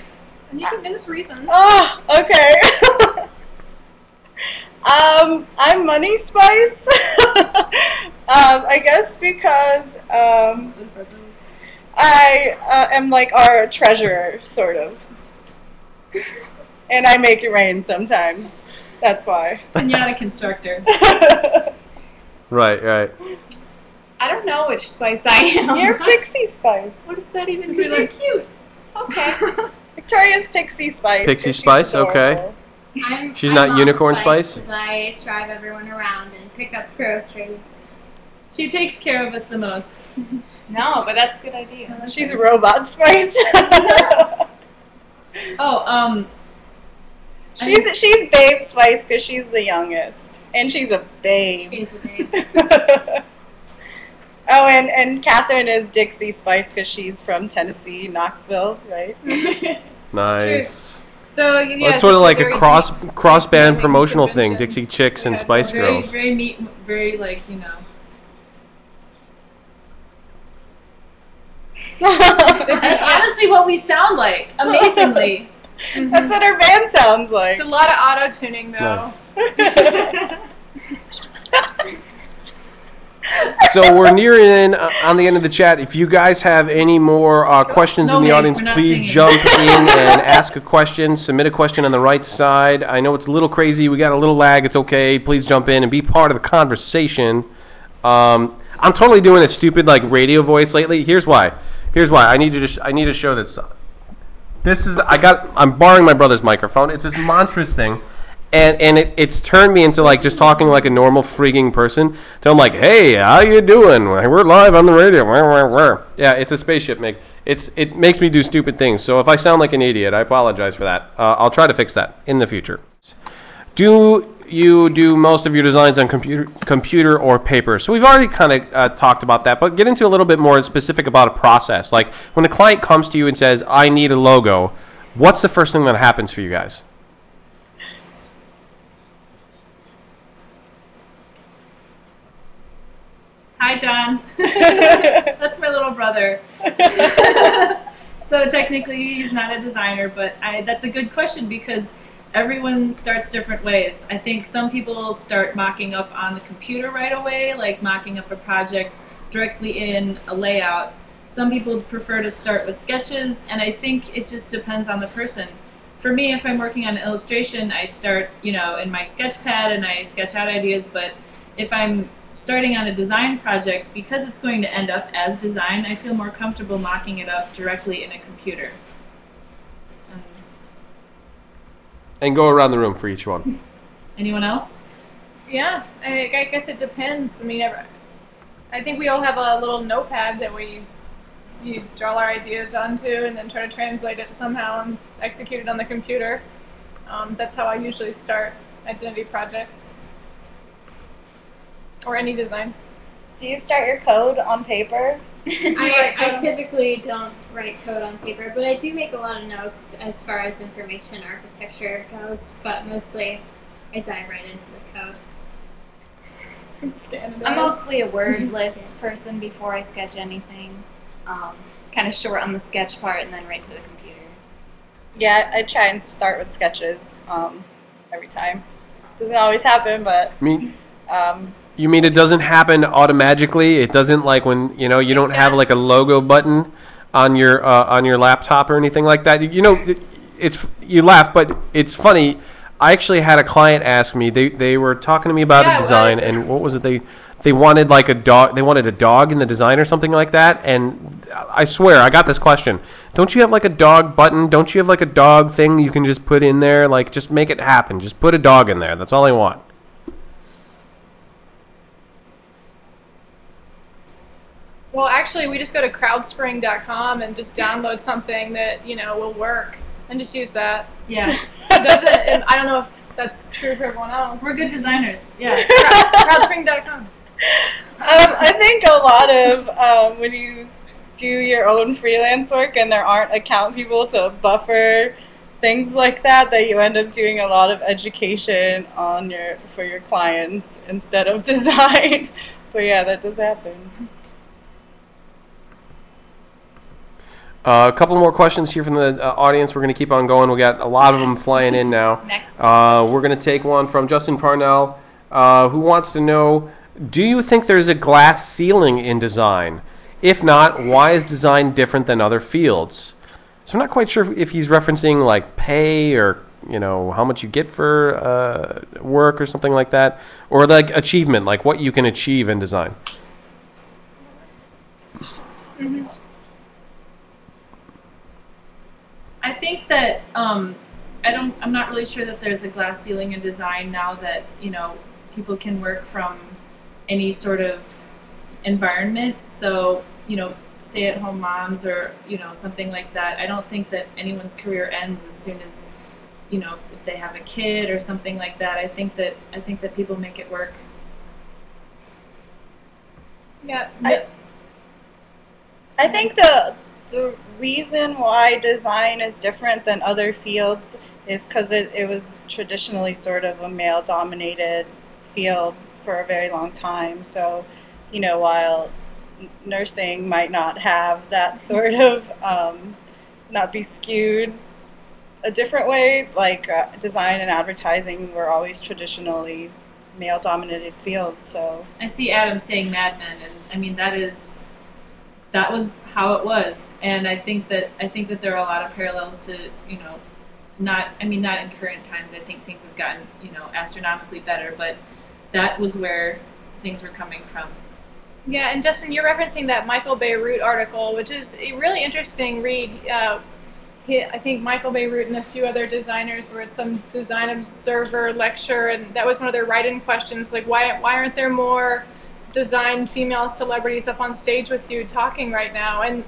And you can there's reasons. Oh, okay. I'm Money Spice. I guess because I am like our treasurer, sort of. And I make it rain sometimes. That's why. Pinata constructor. Right. I don't know which spice I am. You're Pixie Spice. What does that even Because do? you're cute. Okay. Victoria's Pixie Spice. Pixie 'cause she's Spice, adorable. okay. I'm not Mom Unicorn Spice? because I drive everyone around and pick up groceries. She takes care of us the most. No, but that's a good idea. She's Robot Spice. Oh, she's Babe Spice because she's the youngest, and she's a babe. She's a babe. Oh, and Catherine is Dixie Spice because she's from Tennessee, Knoxville, right? Nice. So yeah, Well, it's it's sort of just a like a very cross band deep promotional thing, convention. Dixie Chicks and Yeah, Spice very, Girls. very neat, very like, you know. That's honestly what we sound like. Amazingly. That's what our band sounds like. It's a lot of auto tuning though. So we're nearing in on the end of the chat. If you guys have any more questions No, in the Meg, audience, we're not please singing. jump in and ask a question. Submit a question on the right side. I know it's a little crazy. We got a little lag. It's okay. Please jump in and be part of the conversation. I'm totally doing a stupid like radio voice lately. Here's why. I need to show this. I'm borrowing my brother's microphone. It's this monstrous thing. And it's turned me into like just talking like a normal freaking person. So I'm like, hey, how you doing? We're live on the radio. Yeah, it's a spaceship, Mick. It makes me do stupid things. So if I sound like an idiot, I apologize for that. I'll try to fix that in the future. Do you do most of your designs on computer or paper? So we've already kind of talked about that, but get into a little bit more specific about a process. Like when a client comes to you and says, I need a logo, what's the first thing that happens for you guys? Hi, John. That's my little brother. So technically, he's not a designer, but that's a good question because everyone starts different ways. I think some people start mocking up on the computer right away, like mocking up a project directly in a layout. Some people prefer to start with sketches, and I think it just depends on the person. For me, if I'm working on an illustration, I start, in my sketch pad and I sketch out ideas, but if I'm starting on a design project, because it's going to end up as design, I feel more comfortable mocking it up directly in a computer. And go around the room for each one. Anyone else? Yeah, I guess it depends. I mean, I think we all have a little notepad that you draw our ideas onto and then try to translate it somehow and execute it on the computer. That's how I usually start identity projects. Or any design. Do you start your code on paper? I typically don't write code on paper, but I do make a lot of notes as far as information architecture goes, but mostly I dive right into the code. And scan it I'm out. mostly a word list person before I sketch anything. Kind of short on the sketch part and then right to the computer. Yeah, I try and start with sketches every time. Doesn't always happen, but You mean it doesn't happen automatically? It doesn't like when you don't have like a logo button on your laptop or anything like that. You laugh, but it's funny. I actually had a client ask me. They were talking to me about a design, and what was it? They wanted like a dog. They wanted a dog in the design or something like that. And I swear, I got this question. Don't you have like a dog button? Don't you have like a dog thing you can just put in there? Like just make it happen. Just put a dog in there. That's all I want. Well, actually, we just go to crowdspring.com and just download something that, you know, will work, and just use that. Yeah. It doesn't, and I don't know if that's true for everyone else. We're good designers. Yeah. Crowdspring.com. I think a lot of when you do your own freelance work and there aren't account people to buffer things like that, that you end up doing a lot of education on for your clients instead of design. But yeah, that does happen. A couple more questions here from the audience. We're going to keep on going. We got a lot of them flying in now. Next. We're going to take one from Justin Parnell, who wants to know, do you think there's a glass ceiling in design? If not, why is design different than other fields? So I'm not quite sure if he's referencing like pay or, you know, how much you get for work or something like that, or like achievement, like what you can achieve in design. Mm-hmm. I think that I'm not really sure that there's a glass ceiling in design now that, you know, people can work from any sort of environment. So, you know, stay-at-home moms or, you know, something like that. I don't think that anyone's career ends as soon as, you know, if they have a kid or something like that. I think that people make it work. Yeah. I think the reason why design is different than other fields is because it was traditionally sort of a male-dominated field for a very long time. So, you know, while nursing might not have that sort of, not be skewed a different way, like design and advertising were always traditionally male-dominated fields. So I see Adam saying Mad Men, and I mean that was how it was, and I think that there are a lot of parallels to, you know, not in current times. I think things have gotten, you know, astronomically better, but that was where things were coming from. Yeah, and Justin, you're referencing that Michael Beirut article, which is a really interesting read. I think Michael Beirut and a few other designers were at some Design Observer lecture, and that was one of their write-in questions, like why aren't there more design female celebrities up on stage with you talking right now? And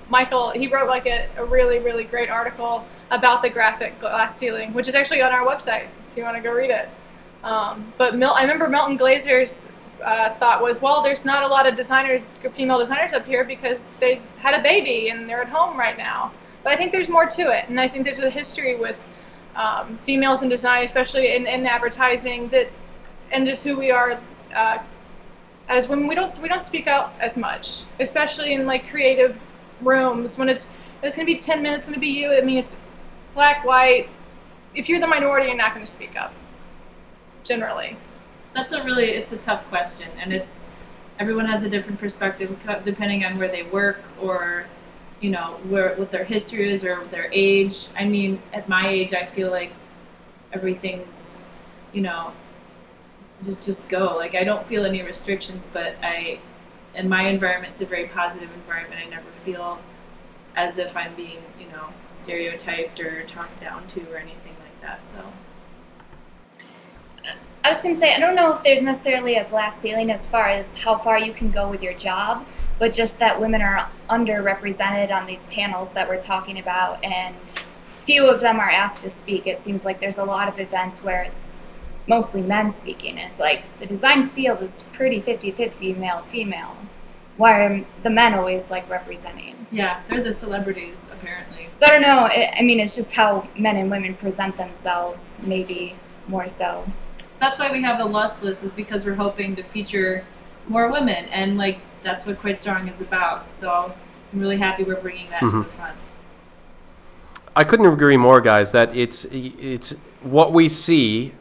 Michael, he wrote like a really, really great article about the graphic glass ceiling, which is actually on our website if you want to go read it. But I remember Milton Glazer's thought was, well, there's not a lot of female designers up here because they had a baby and they're at home right now. But I think there's more to it, and I think there's a history with females in design, especially in advertising, that, and just who we are as women. We don't speak out as much, especially in like creative rooms when it's going to be 10 minutes, it's going to be you. I mean, it's black, white. If you're the minority, you're not going to speak up. Generally, it's a tough question, and everyone has a different perspective depending on where they work, or, you know, what their history is, or their age. I mean, at my age, I feel like everything's, you know, just go. Like, I don't feel any restrictions, but and my environment's a very positive environment. I never feel as if I'm being, you know, stereotyped or talked down to or anything like that. So I was going to say, I don't know if there's necessarily a glass ceiling as far as how far you can go with your job, but just that women are underrepresented on these panels that we're talking about, and few of them are asked to speak. It seems like there's a lot of events where it's mostly men speaking. It's like the design field is pretty 50-50 male-female. Why are the men always like representing? Yeah, they're the celebrities, apparently. So I don't know. I mean, it's just how men and women present themselves, maybe more so. That's why we have the Lust List, is because we're hoping to feature more women, and like that's what Quite Strong is about. So I'm really happy we're bringing that to the front. I couldn't agree more, guys, that it's what we see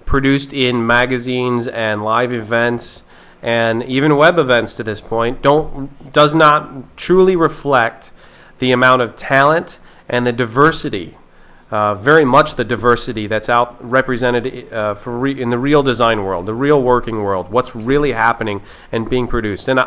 produced in magazines and live events and even web events to this point does not truly reflect the amount of talent and the diversity, very much the diversity that's out represented in the real design world, the real working world, what's really happening and being produced. And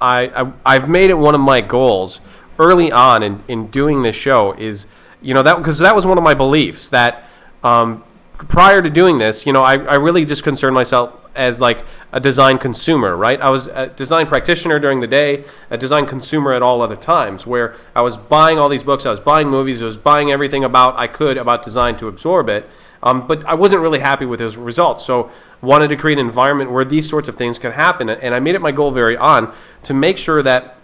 I've made it one of my goals early on in doing this show is, you know, because that was one of my beliefs, that prior to doing this, you know, I really just concerned myself as like a design consumer, right? I was a design practitioner during the day, a design consumer at all other times, where I was buying all these books, I was buying movies, I was buying everything I could about design to absorb it, but I wasn't really happy with those results. So wanted to create an environment where these sorts of things can happen, and I made it my goal very on to make sure that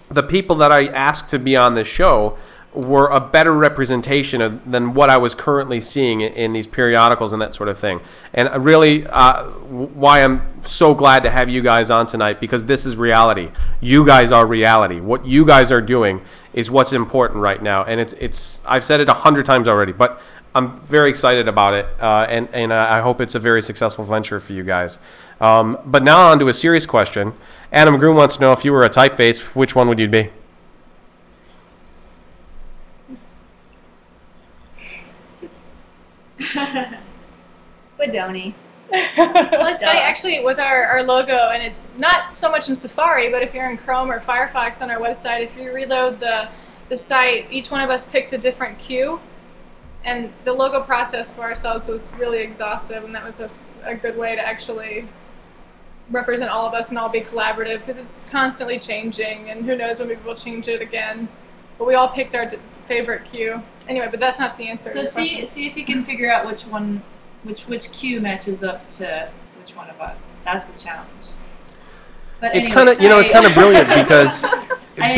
the people that I asked to be on this show were a better representation than what I was currently seeing in these periodicals and that sort of thing. And really why I'm so glad to have you guys on tonight, because this is reality. You guys are reality. What you guys are doing is what's important right now. And it's I've said it 100 times already, but I'm very excited about it, and I hope it's a very successful venture for you guys. But now on to a serious question. Adam Groom wants to know, if you were a typeface, which one would you be? Bodoni. Well, it's funny, actually, with our logo, and it not so much in Safari, but if you're in Chrome or Firefox on our website, if you reload the site, each one of us picked a different queue, and the logo process for ourselves was really exhaustive, and that was a good way to actually represent all of us and all be collaborative, because it's constantly changing, and who knows when maybe we'll change it again. But we all picked our favorite queue. Anyway, but that's not the answer. So see if you can figure out which queue matches up to which one of us. That's the challenge. But It's anyways, kind of it's kind of brilliant because I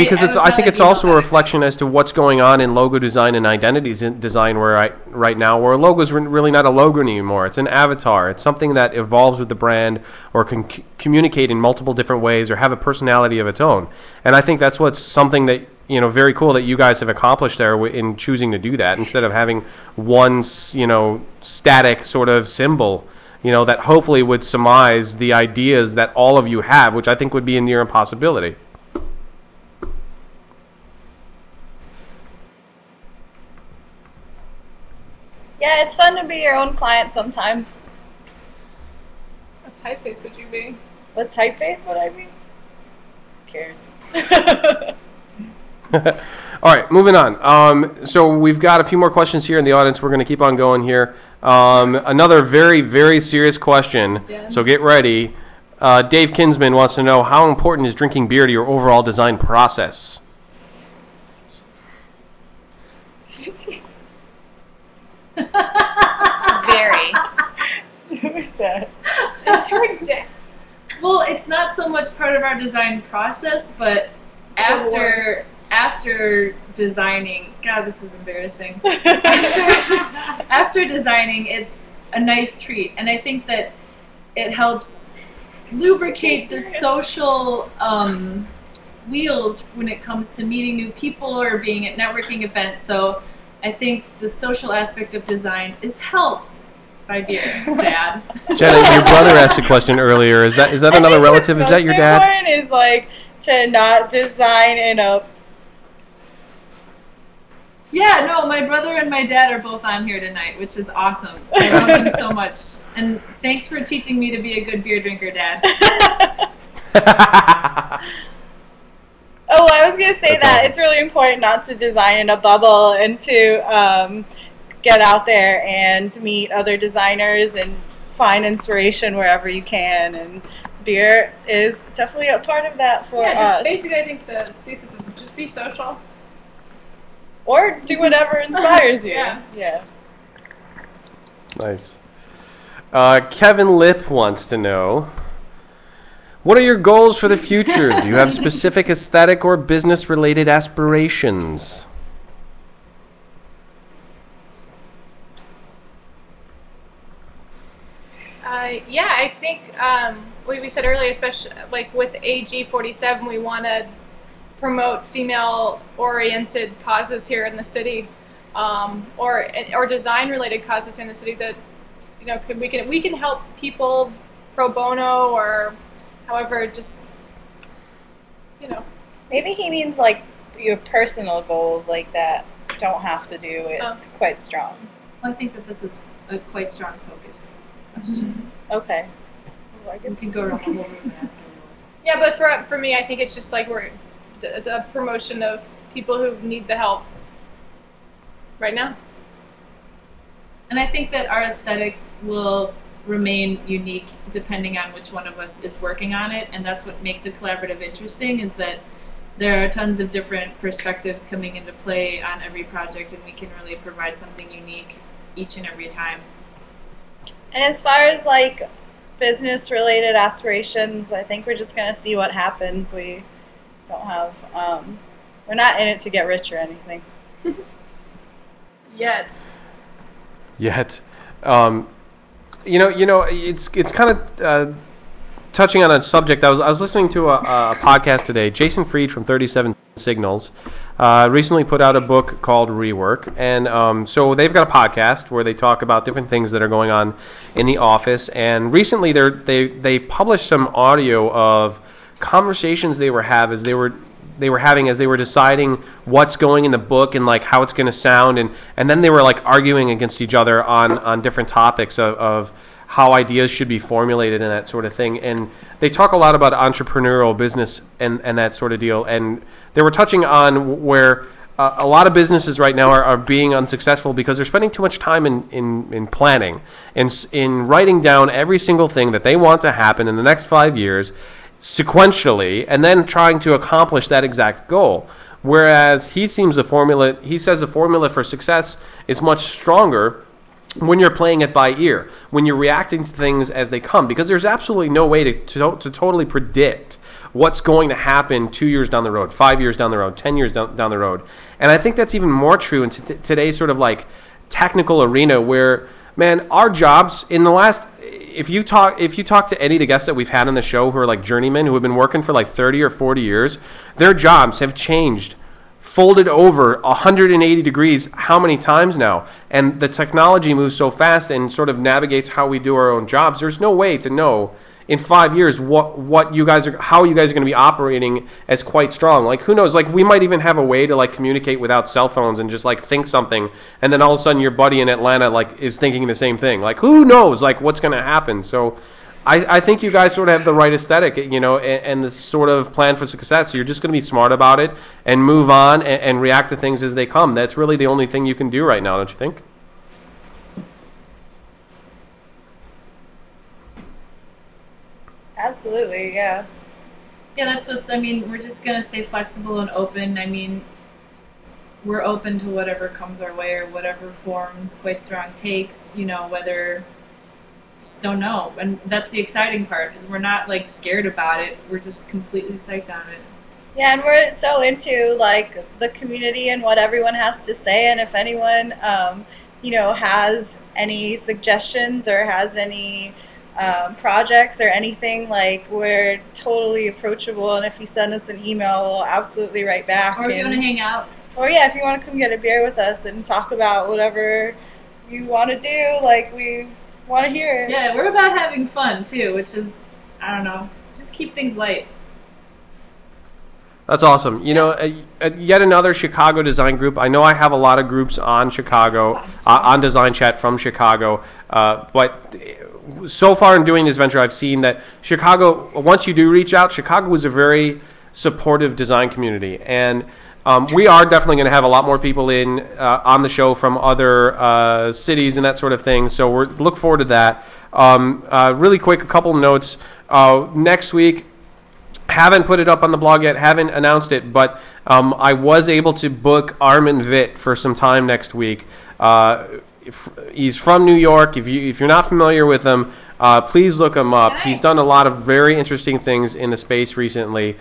think it's also a behind. reflection as to what's going on in logo design and identity design right now, where a logo is really not a logo anymore. It's an avatar. It's something that evolves with the brand, or can communicate in multiple different ways, or have a personality of its own. And I think that's what's something that, very cool that you guys have accomplished there in choosing to do that, instead of having one, static sort of symbol, that hopefully would surmise the ideas that all of you have, which I think would be a near impossibility. Yeah, it's fun to be your own client sometimes. What typeface would you be? What typeface would I be? Who cares? All right, moving on. So we've got a few more questions here in the audience. We're going to keep on going here. Another very, very serious question, so get ready. Dave Kinsman wants to know, how important is drinking beer to your overall design process? Very. Who's that? It's her day. Well, it's not so much part of our design process, but after designing, God, this is embarrassing. After designing, it's a nice treat, and I think that it helps lubricate the social wheels when it comes to meeting new people or being at networking events. So I think the social aspect of design is helped by beer. Dad. Jenna, your brother asked a question earlier. Is that another relative? Is that your dad? Important is like to not design in a. Yeah, no, my brother and my dad are both on here tonight, which is awesome. I love them so much. And thanks for teaching me to be a good beer drinker, Dad. Oh, I was going to say That's that awesome. it's really important not to design in a bubble, and to get out there and meet other designers and find inspiration wherever you can. And beer is definitely a part of that for us. Basically, I think the thesis is just be social. Or do whatever inspires you. Yeah. Nice. Kevin Lip wants to know, what are your goals for the future? Do you have specific aesthetic or business-related aspirations? Yeah, I think what we said earlier, especially like with AG47, we want to promote female-oriented causes here in the city, or design-related causes here in the city that we can help people pro bono, or however, just Maybe he means like your personal goals, like that don't have to do with quite strong. Well, I think that this is a quite strong focus question. Okay. You can go around the whole room and ask anyone. Yeah, but for me, I think it's just like it's a promotion of people who need the help right now. And I think that our aesthetic will remain unique depending on which one of us is working on it, and that's what makes a collaborative interesting, is that there are tons of different perspectives coming into play on every project, and we can really provide something unique each and every time. And as far as like business related aspirations, I think we're just going to see what happens. We don't have, we're not in it to get rich or anything. Yet. It's kind of touching on a subject. I was listening to a podcast today. Jason Fried from 37 Signals recently put out a book called Rework, and so they've got a podcast where they talk about different things that are going on in the office. And recently, they published some audio of conversations they were having as they were deciding what's going in the book and like how it's going to sound, and then they were like arguing against each other on different topics of how ideas should be formulated and that sort of thing. And they talk a lot about entrepreneurial business and that sort of deal. And they were touching on where a lot of businesses right now are being unsuccessful because they're spending too much time in planning and in writing down every single thing that they want to happen in the next 5 years sequentially, and then trying to accomplish that exact goal. Whereas he says the formula for success is much stronger when you're playing it by ear, when you're reacting to things as they come, because there's absolutely no way to totally predict what's going to happen 2 years down the road, 5 years down the road, 10 years down the road. And I think that's even more true in today's sort of like technical arena where, man, our jobs in the last, if you talk to any of the guests that we've had on the show who are like journeymen who have been working for like 30 or 40 years, their jobs have changed, folded over 180 degrees how many times now? And the technology moves so fast and sort of navigates how we do our own jobs. There's no way to know in 5 years how you guys are going to be operating as quite strong. Like, who knows? Like, we might even have a way to like communicate without cell phones and just like think something, and then all of a sudden your buddy in Atlanta like is thinking the same thing. Like, who knows like what's going to happen? So I think you guys sort of have the right aesthetic, and the sort of plan for success. You're just going to be smart about it and move on and react to things as they come. That's really the only thing you can do right now, don't you think? Absolutely, yeah. Yeah, we're just going to stay flexible and open. I mean, we're open to whatever comes our way or whatever forms Quite Strong takes, whether... just don't know. And that's the exciting part, is we're not like scared about it. We're just completely psyched on it. Yeah, and we're so into like the community and what everyone has to say, and if anyone has any suggestions or has any projects or anything, like, we're totally approachable, and if you send us an email, we'll absolutely write back. Or if you want to hang out. Or yeah, if you want to come get a beer with us and talk about whatever you want to do, like, we want to hear it. Yeah, we're about having fun too, which is, I don't know, just keep things light. That's awesome. Yet another Chicago design group. I know I have a lot of groups on Chicago, on DesignChat from Chicago, but so far in doing this venture, I've seen that Chicago, once you do reach out, Chicago is a very supportive design community, and we are definitely going to have a lot more people on the show from other cities and that sort of thing. So we look forward to that. Really quick, a couple notes. Next week, haven't put it up on the blog yet, haven't announced it, but I was able to book Armin Witt for some time next week. He's from New York. If you're not familiar with him, please look him up. Nice. He's done a lot of very interesting things in the space recently.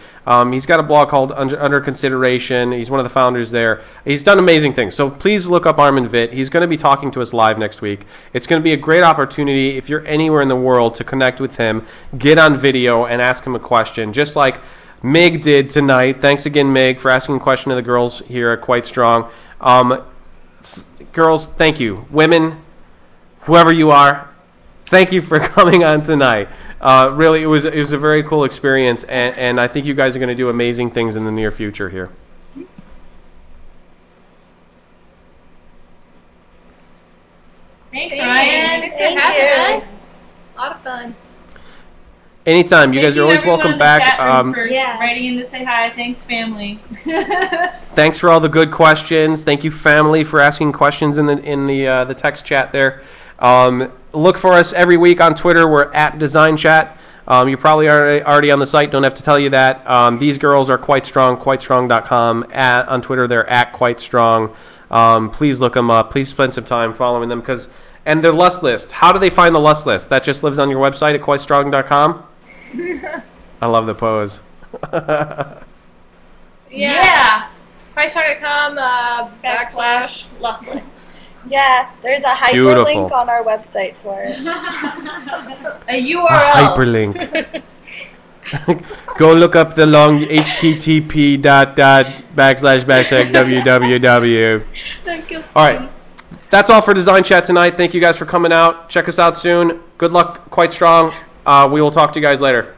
He's got a blog called Under Consideration. He's one of the founders there. He's done amazing things. So please look up Armin Witt. He's going to be talking to us live next week. It's going to be a great opportunity, if you're anywhere in the world, to connect with him, get on video, and ask him a question, just like Meg did tonight. Thanks again, Meg, for asking a question to the girls here at Quite Strong. Girls, thank you. Women, whoever you are, thank you for coming on tonight. Really, it was a very cool experience, and I think you guys are going to do amazing things in the near future here. Thanks, Ryan. Thanks for having us. A lot of fun. Anytime. You Thank guys are always everyone welcome in the back. chat room for Yeah. writing in to say hi. Thanks, family. Thanks for all the good questions. Thank you, family, for asking questions in the text chat there. Look for us every week on Twitter. We're at DesignChat. You probably are already on the site. Don't have to tell you that. These girls are quite strong. QuiteStrong.com. On Twitter, they're at QuiteStrong. Please look them up. Please spend some time following them and their Lust List. How do they find the Lust List? That just lives on your website at QuiteStrong.com. I love the pose. Yeah. QuiteStrong.com / lustless. Yeah, there's a Beautiful. hyperlink on our website for it. A A URL. hyperlink. Go look up the long http //www. All right. That's all for Design Chat tonight. Thank you guys for coming out. Check us out soon. Good luck, Quite Strong. We will talk to you guys later.